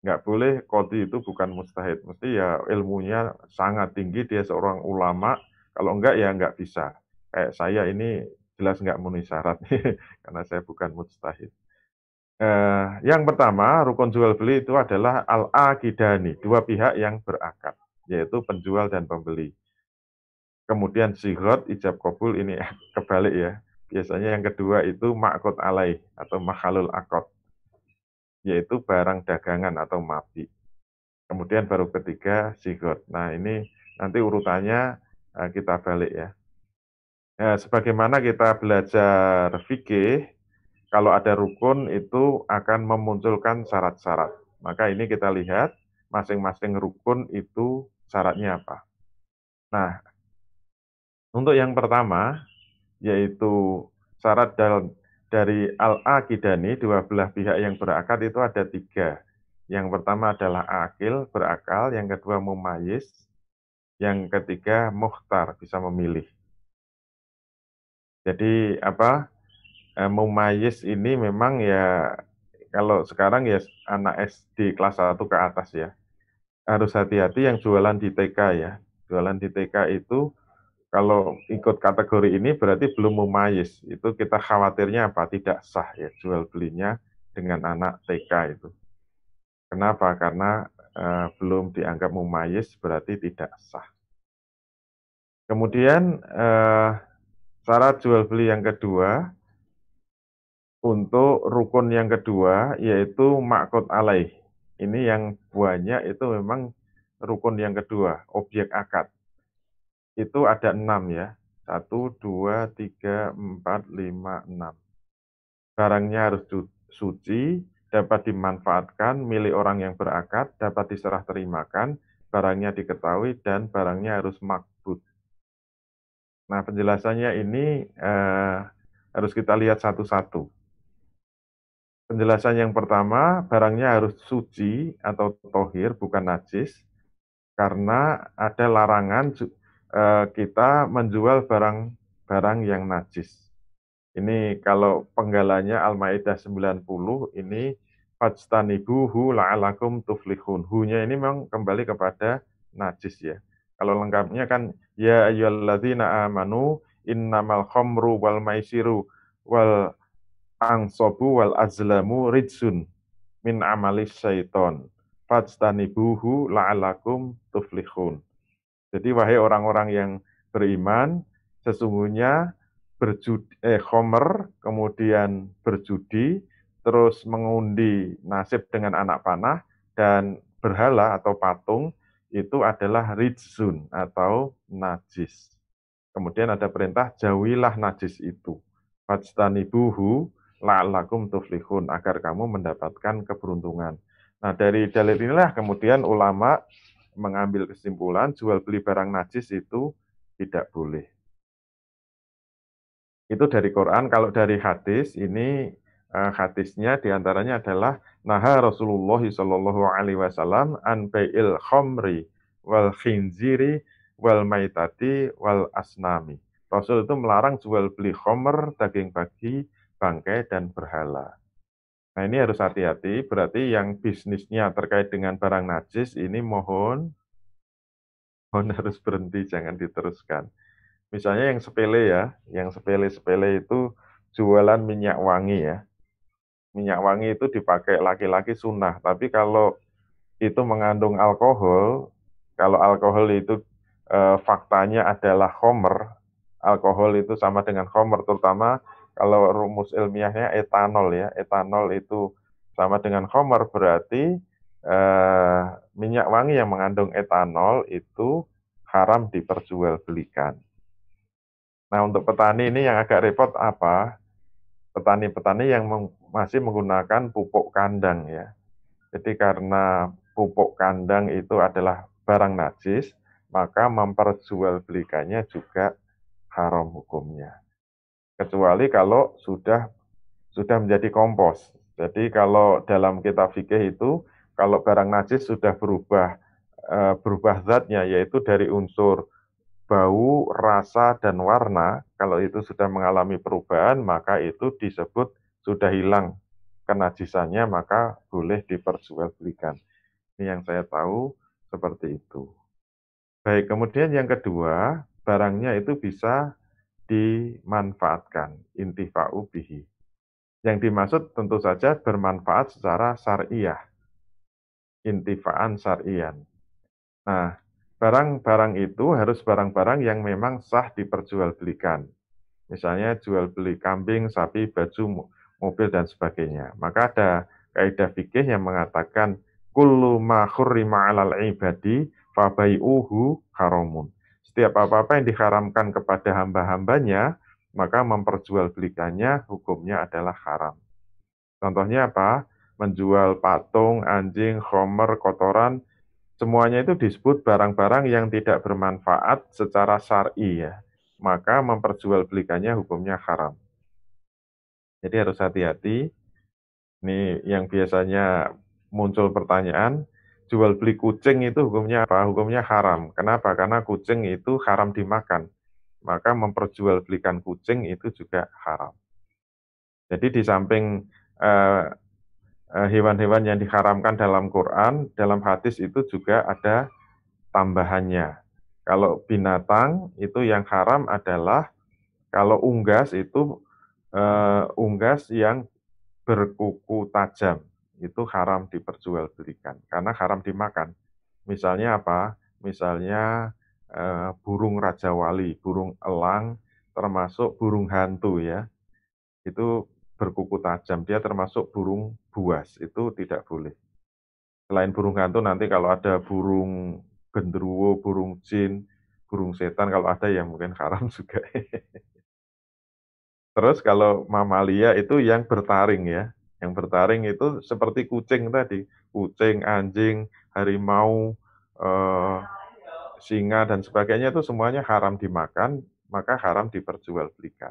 Nggak boleh Qadhi itu bukan mujtahid. Mesti ya ilmunya sangat tinggi, dia seorang ulama. Kalau enggak ya enggak bisa. Kayak saya ini jelas nggak memenuhi syarat karena saya bukan mujtahid. Yang pertama, rukun jual beli itu adalah al-aqidani, dua pihak yang berakad, yaitu penjual dan pembeli. Kemudian sighot, ijab kabul, ini kebalik ya. Biasanya yang kedua itu ma'qud alaih atau makhalul akad, yaitu barang dagangan atau mabi. Kemudian baru ketiga sighot. Nah, ini nanti urutannya kita balik ya. Sebagaimana kita belajar fikih, kalau ada rukun itu akan memunculkan syarat-syarat. Maka ini kita lihat masing-masing rukun itu syaratnya apa. Nah, untuk yang pertama, yaitu syarat dari al-aqidani, dua belah pihak yang berakad itu ada tiga. Yang pertama adalah akil, berakal. Yang kedua mumayyiz. Yang ketiga mukhtar, bisa memilih. Jadi apa? Mumayyiz ini memang ya kalau sekarang ya anak SD kelas 1 ke atas ya. Harus hati-hati yang jualan di TK ya. Jualan di TK itu kalau ikut kategori ini berarti belum mumayyiz. Itu kita khawatirnya apa? Tidak sah ya jual belinya dengan anak TK itu. Kenapa? Karena belum dianggap mumayyiz berarti tidak sah. Kemudian syarat jual beli yang kedua, untuk rukun yang kedua yaitu ma'qud alaih. Ini yang banyak itu memang rukun yang kedua, objek akad. Itu ada 6 ya. 1, 2, 3, 4, 5, 6. Barangnya harus suci, dapat dimanfaatkan, milik orang yang berakad, dapat diserah terimakan, barangnya diketahui, dan barangnya harus makbud. Nah, penjelasannya ini harus kita lihat satu-satu. Penjelasan yang pertama, barangnya harus suci atau tohir, bukan najis, karena ada larangan kita menjual barang-barang yang najis. Ini kalau penggalanya Al-Maidah 90, ini fajtanibuhu la'alakum tuflihun. Hu-nya ini memang kembali kepada najis ya. Kalau lengkapnya kan ya ayyuhalladzina amanu innamal khamru wal maisiru wal angsobu wal azlamu ridsun min amalis syaiton. Fajtanibuhu la'alakum tuflihun. Jadi wahai orang-orang yang beriman, sesungguhnya khomer, kemudian berjudi, terus mengundi nasib dengan anak panah, dan berhala atau patung, itu adalah ridsun atau najis. Kemudian ada perintah, jauhilah najis itu. Fajtanibuhu la'alakum tuflihun, agar kamu mendapatkan keberuntungan. Nah, dari dalil inilah kemudian ulama mengambil kesimpulan jual beli barang najis itu tidak boleh. Itu dari Quran. Kalau dari hadis, ini hadisnya diantaranya adalah naha Rasulullah Shallallahu Alaihi Wasallam an bai'il khamri wal khinziri wal maitati wal asnami. Rasul itu melarang jual beli khamr, daging babi, bangkai, dan berhala. Nah, ini harus hati-hati, berarti yang bisnisnya terkait dengan barang najis ini mohon harus berhenti, jangan diteruskan. Misalnya yang sepele ya, yang sepele-sepele itu jualan minyak wangi ya. Minyak wangi itu dipakai laki-laki sunnah, tapi kalau itu mengandung alkohol, Kalau alkohol itu faktanya adalah khomer, alkohol itu sama dengan khomer, terutama kalau rumus ilmiahnya etanol ya, etanol itu sama dengan khomer, berarti minyak wangi yang mengandung etanol itu haram diperjualbelikan. Nah, untuk petani ini yang agak repot apa? Petani-petani yang masih menggunakan pupuk kandang ya. Jadi karena pupuk kandang itu adalah barang najis, maka memperjualbelikannya juga haram hukumnya. Kecuali kalau sudah menjadi kompos. Jadi kalau dalam kitab fikih itu, kalau barang najis sudah berubah zatnya, yaitu dari unsur bau, rasa, dan warna, kalau itu sudah mengalami perubahan, maka itu disebut sudah hilang kenajisannya, maka boleh diperjualbelikan. Ini yang saya tahu seperti itu. Baik, kemudian yang kedua, barangnya itu bisa dimanfaatkan, intifa'u bihi. Yang dimaksud tentu saja bermanfaat secara syariah, intifa'an syarian. Nah, barang-barang itu harus barang-barang yang memang sah diperjualbelikan. Misalnya jual beli kambing, sapi, baju, mobil, dan sebagainya. Maka ada kaidah fikih yang mengatakan kullu ma khurrima 'alal ibadi fabai'uhu haramun. Setiap apa-apa yang diharamkan kepada hamba-hambanya, maka memperjualbelikannya hukumnya adalah haram. Contohnya apa? Menjual patung, anjing, khomer, kotoran, semuanya itu disebut barang-barang yang tidak bermanfaat secara syar'i ya. Maka memperjualbelikannya hukumnya haram. Jadi harus hati-hati. Ini yang biasanya muncul pertanyaan, jual beli kucing itu hukumnya apa? Hukumnya haram. Kenapa? Karena kucing itu haram dimakan. Maka memperjualbelikan kucing itu juga haram. Jadi di samping hewan-hewan yang diharamkan dalam Quran, dalam hadis itu juga ada tambahannya. Kalau binatang itu yang haram adalah kalau unggas itu unggas yang berkuku tajam itu haram diperjualbelikan karena haram dimakan. Misalnya apa? Misalnya burung raja wali, burung elang, termasuk burung hantu ya. Itu berkuku tajam, dia termasuk burung buas, itu tidak boleh. Selain burung hantu nanti kalau ada burung genderuwo, burung jin, burung setan kalau ada yang mungkin haram juga. Terus kalau mamalia itu yang bertaring ya. Yang bertaring itu seperti kucing tadi, kucing, anjing, harimau, eh, singa dan sebagainya itu semuanya haram dimakan, maka haram diperjualbelikan.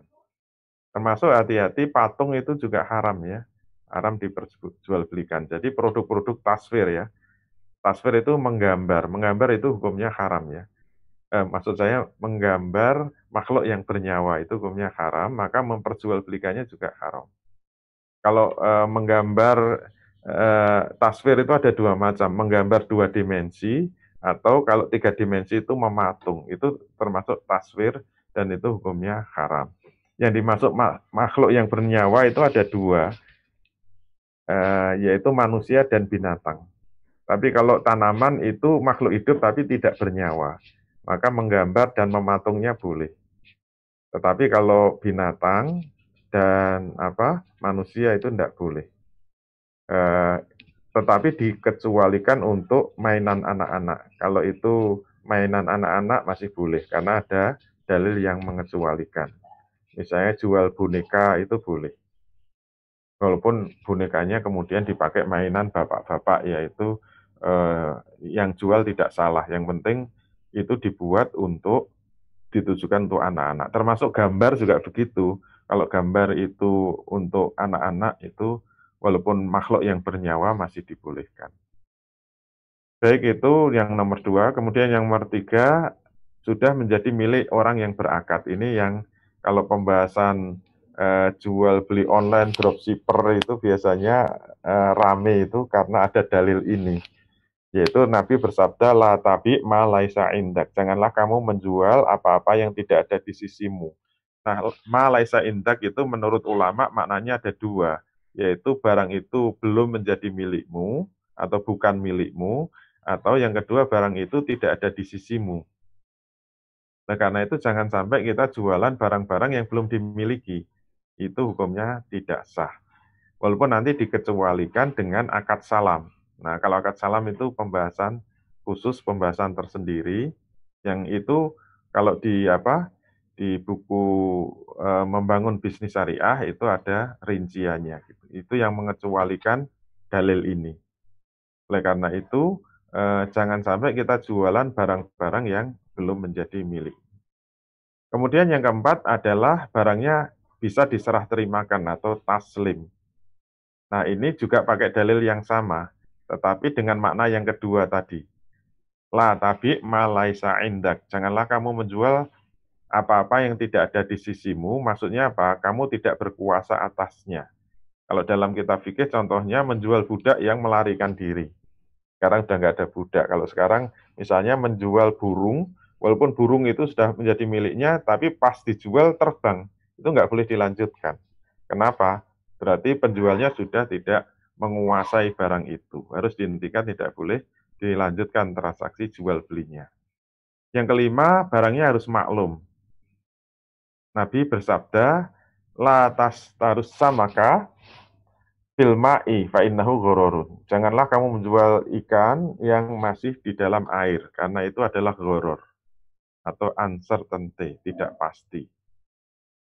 Termasuk hati-hati patung itu juga haram ya. Haram diperjualbelikan. Jadi produk-produk tasvir ya. Tasvir itu menggambar, menggambar itu hukumnya haram ya. Maksud saya menggambar makhluk yang bernyawa itu hukumnya haram, maka memperjualbelikannya juga haram. Kalau menggambar tasvir itu ada dua macam, menggambar dua dimensi, atau kalau tiga dimensi itu mematung, itu termasuk tasvir dan itu hukumnya haram. Yang dimaksud makhluk yang bernyawa itu ada dua, yaitu manusia dan binatang. Tapi kalau tanaman itu makhluk hidup tapi tidak bernyawa, maka menggambar dan mematungnya boleh. Tetapi kalau binatang dan manusia itu tidak boleh. Tetapi dikecualikan untuk mainan anak-anak. Kalau itu mainan anak-anak masih boleh, karena ada dalil yang mengecualikan. Misalnya jual boneka itu boleh. Walaupun bonekanya kemudian dipakai mainan bapak-bapak, yaitu yang jual tidak salah. Yang penting itu dibuat untuk ditujukan untuk anak-anak. Termasuk gambar juga begitu. Kalau gambar itu untuk anak-anak itu walaupun makhluk yang bernyawa masih dibolehkan. Baik, itu yang nomor 2. Kemudian yang nomor 3, sudah menjadi milik orang yang berakad. Ini yang kalau pembahasan jual beli online, dropshipper itu biasanya rame itu karena ada dalil ini. Yaitu Nabi bersabda, la tabi ma laisa indak. Janganlah kamu menjual apa-apa yang tidak ada di sisimu. Nah, ma laisa indak itu menurut ulama maknanya ada dua. Yaitu barang itu belum menjadi milikmu atau bukan milikmu, atau yang kedua barang itu tidak ada di sisimu. Nah, karena itu jangan sampai kita jualan barang-barang yang belum dimiliki. Itu hukumnya tidak sah. Walaupun nanti dikecualikan dengan akad salam. Nah, kalau akad salam itu pembahasan khusus, pembahasan tersendiri, yang itu kalau di buku membangun bisnis syariah itu ada rinciannya. Gitu. Itu yang mengecualikan dalil ini. Oleh karena itu, jangan sampai kita jualan barang-barang yang belum menjadi milik. Kemudian yang keempat adalah barangnya bisa diserah terimakan atau taslim. Nah, ini juga pakai dalil yang sama, tetapi dengan makna yang kedua tadi. La tabi ma laisa indak. Janganlah kamu menjual apa-apa yang tidak ada di sisimu. Maksudnya apa? Kamu tidak berkuasa atasnya. Kalau dalam kitab fikih contohnya menjual budak yang melarikan diri. Sekarang sudah nggak ada budak. Kalau sekarang misalnya menjual burung, walaupun burung itu sudah menjadi miliknya, tapi pas dijual terbang, itu nggak boleh dilanjutkan. Kenapa? Berarti penjualnya sudah tidak menguasai barang itu. Harus dihentikan, tidak boleh dilanjutkan transaksi jual belinya. Yang kelima, barangnya harus maklum. Nabi bersabda, la tas tarus samaka filma'i fa innahu ghororun. Janganlah kamu menjual ikan yang masih di dalam air, karena itu adalah ghoror atau uncertainty, tidak pasti.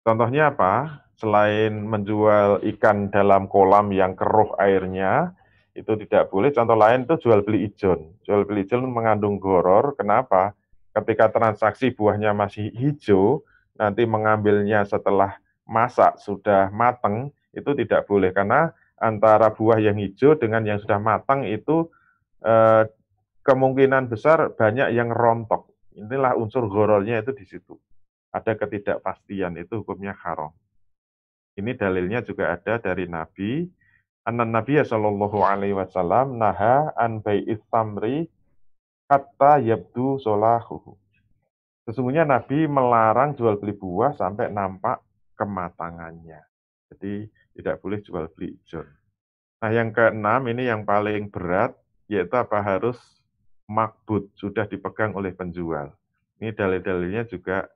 Contohnya apa? Selain menjual ikan dalam kolam yang keruh airnya, itu tidak boleh. Contoh lain itu jual beli ijon. Jual beli ijon mengandung ghoror. Kenapa? Ketika transaksi buahnya masih hijau, nanti mengambilnya setelah masak sudah matang, itu tidak boleh. Karena antara buah yang hijau dengan yang sudah matang itu eh, kemungkinan besar banyak yang rontok. Inilah unsur ghorornya itu di situ. Ada ketidakpastian, itu hukumnya haram. Ini dalilnya juga ada dari Nabi. Nabi sallallahu alaihi wasallam naha an bai'is tamri hatta yabdu solahuhu. Sesungguhnya Nabi melarang jual beli buah sampai nampak kematangannya. Jadi tidak boleh jual beli ijon. Nah, yang keenam ini yang paling berat, yaitu apa? Harus makbut, sudah dipegang oleh penjual. Ini dalil-dalilnya juga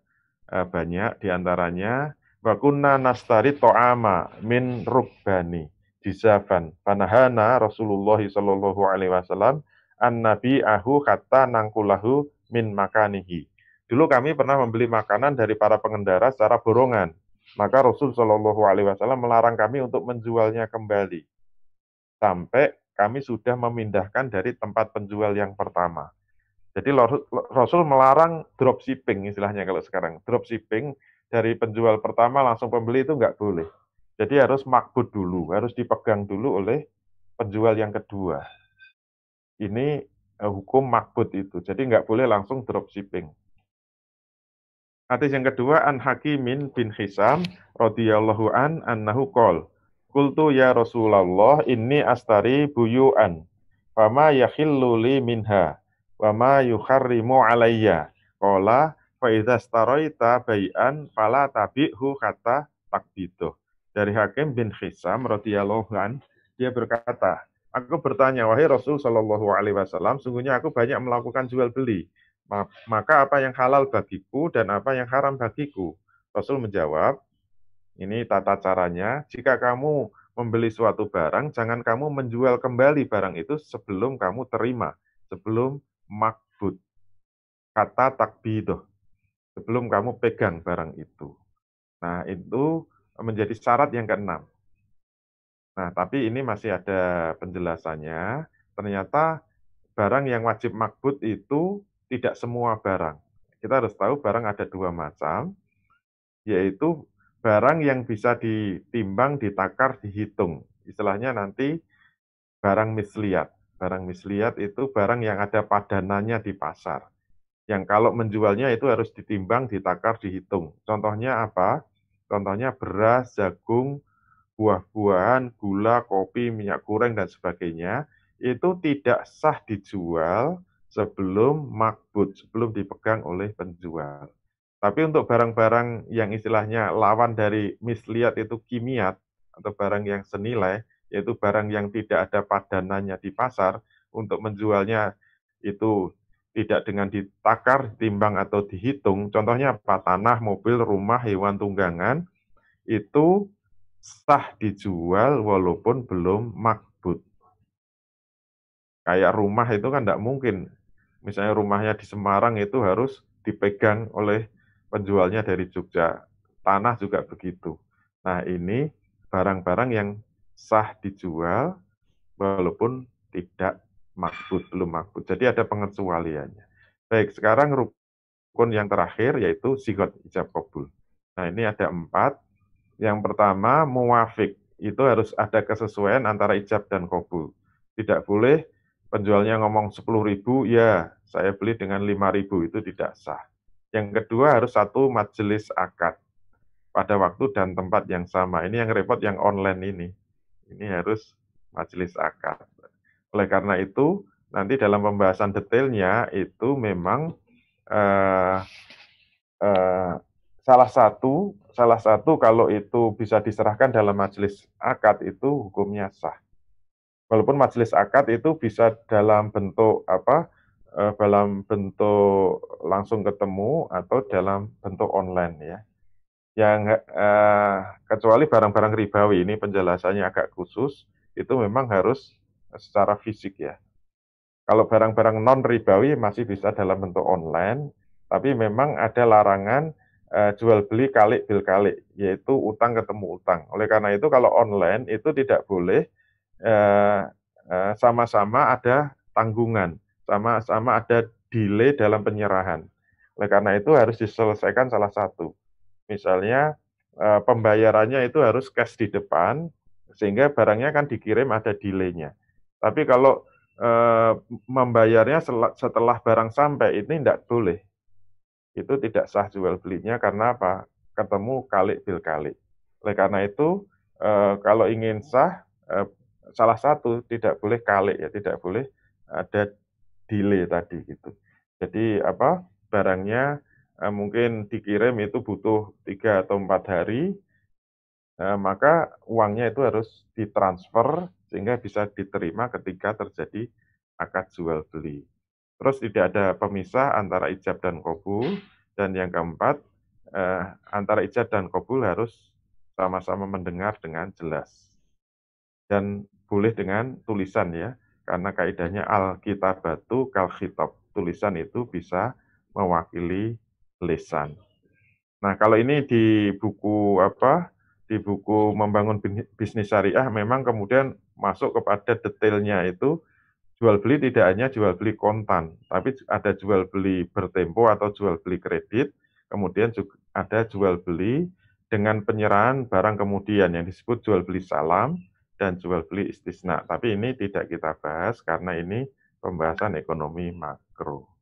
banyak, diantaranya wa kunna nastari to'ama min rubbani jizafan panahana Rasulullah sallallahu alaihi wasallam an nabi'ahu hatta nangkulahu min makanihi. Dulu kami pernah membeli makanan dari para pengendara secara borongan. Maka Rasul sallallahu alaihi wasallam melarang kami untuk menjualnya kembali sampai kami sudah memindahkan dari tempat penjual yang pertama. Jadi Rasul melarang dropshipping istilahnya kalau sekarang. Dropshipping dari penjual pertama langsung pembeli itu nggak boleh. Jadi harus makbut dulu, harus dipegang dulu oleh penjual yang kedua. Ini hukum makbut itu. Jadi nggak boleh langsung dropshipping. Hadis yang kedua, an Hakimin bin Hisam radhiyallahu annahu qol. Qultu ya Rasulullah inni astari buyu'an. Fama yakhillu li minha wa ma yukharrimu alayya. Qala fa idza staraita bai'an fala tabi'hu kata takbiduh. Dari Hakim bin Hisam radhiyallahu an, dia berkata, aku bertanya, wahai Rasul sallallahu alaihi wasallam, sungguhnya aku banyak melakukan jual beli. Maka apa yang halal bagiku dan apa yang haram bagiku? Rasul menjawab, ini tata caranya, jika kamu membeli suatu barang, jangan kamu menjual kembali barang itu sebelum kamu terima, sebelum makbud, kata takbidoh, sebelum kamu pegang barang itu. Nah, itu menjadi syarat yang keenam. Nah, tapi ini masih ada penjelasannya. Ternyata barang yang wajib makbud itu tidak semua barang. Kita harus tahu barang ada dua macam, yaitu barang yang bisa ditimbang, ditakar, dihitung. Istilahnya nanti barang misliat. Barang misliat itu barang yang ada padanannya di pasar. Yang kalau menjualnya itu harus ditimbang, ditakar, dihitung. Contohnya apa? Contohnya beras, jagung, buah-buahan, gula, kopi, minyak goreng, dan sebagainya. Itu tidak sah dijual sebelum makbud, sebelum dipegang oleh penjual. Tapi untuk barang-barang yang istilahnya lawan dari misliat itu kimiat, atau barang yang senilai, yaitu barang yang tidak ada padanannya di pasar, untuk menjualnya itu tidak dengan ditakar, ditimbang, atau dihitung, contohnya apa? Tanah, mobil, rumah, hewan tunggangan, itu sah dijual walaupun belum makbut. Kayak rumah itu kan tidak mungkin, misalnya rumahnya di Semarang itu harus dipegang oleh penjualnya dari Jogja, tanah juga begitu. Nah ini barang-barang yang sah dijual walaupun tidak makbut, belum makbut. Jadi ada pengecualiannya. Baik, sekarang rukun yang terakhir yaitu sigot ijab kabul. Nah ini ada 4. Yang pertama muwafik, itu harus ada kesesuaian antara ijab dan kabul. Tidak boleh penjualnya ngomong 10.000, ya saya beli dengan 5.000, itu tidak sah. Yang kedua harus satu majelis akad pada waktu dan tempat yang sama. Ini yang repot yang online ini. Ini harus majelis akad. Oleh karena itu, nanti dalam pembahasan detailnya itu memang eh, eh, salah satu kalau itu bisa diserahkan dalam majelis akad itu hukumnya sah. Walaupun majelis akad itu bisa dalam bentuk apa? Dalam bentuk langsung ketemu atau dalam bentuk online ya. Yang kecuali barang-barang ribawi, ini penjelasannya agak khusus, itu memang harus secara fisik ya. Kalau barang-barang non ribawi masih bisa dalam bentuk online, tapi memang ada larangan jual beli kalik bil kalik, yaitu utang ketemu utang. Oleh karena itu kalau online itu tidak boleh sama-sama ada tanggungan, sama-sama ada delay dalam penyerahan. Oleh karena itu harus diselesaikan salah satu. Misalnya pembayarannya itu harus cash di depan, sehingga barangnya kan dikirim ada delay-nya. Tapi kalau membayarnya setelah barang sampai, ini tidak boleh. Itu tidak sah jual belinya karena apa? Ketemu kalik bil kalik. Oleh karena itu, kalau ingin sah, salah satu tidak boleh kalik ya, tidak boleh ada delay tadi gitu. Jadi apa? Barangnya mungkin dikirim itu butuh 3 atau 4 hari, maka uangnya itu harus ditransfer sehingga bisa diterima ketika terjadi akad jual beli. Terus tidak ada pemisah antara ijab dan kabul, dan yang keempat, antara ijab dan kabul harus sama-sama mendengar dengan jelas. Dan boleh dengan tulisan ya, karena kaidahnya al-kitabatu kal khitab. Tulisan itu bisa mewakili lisan. Nah, kalau ini di buku apa? Di buku Membangun Bisnis Syariah memang kemudian masuk kepada detailnya itu jual beli tidak hanya jual beli kontan, tapi ada jual beli bertempo atau jual beli kredit, kemudian juga ada jual beli dengan penyerahan barang kemudian yang disebut jual beli salam dan jual beli istisna. Tapi ini tidak kita bahas karena ini pembahasan ekonomi makro.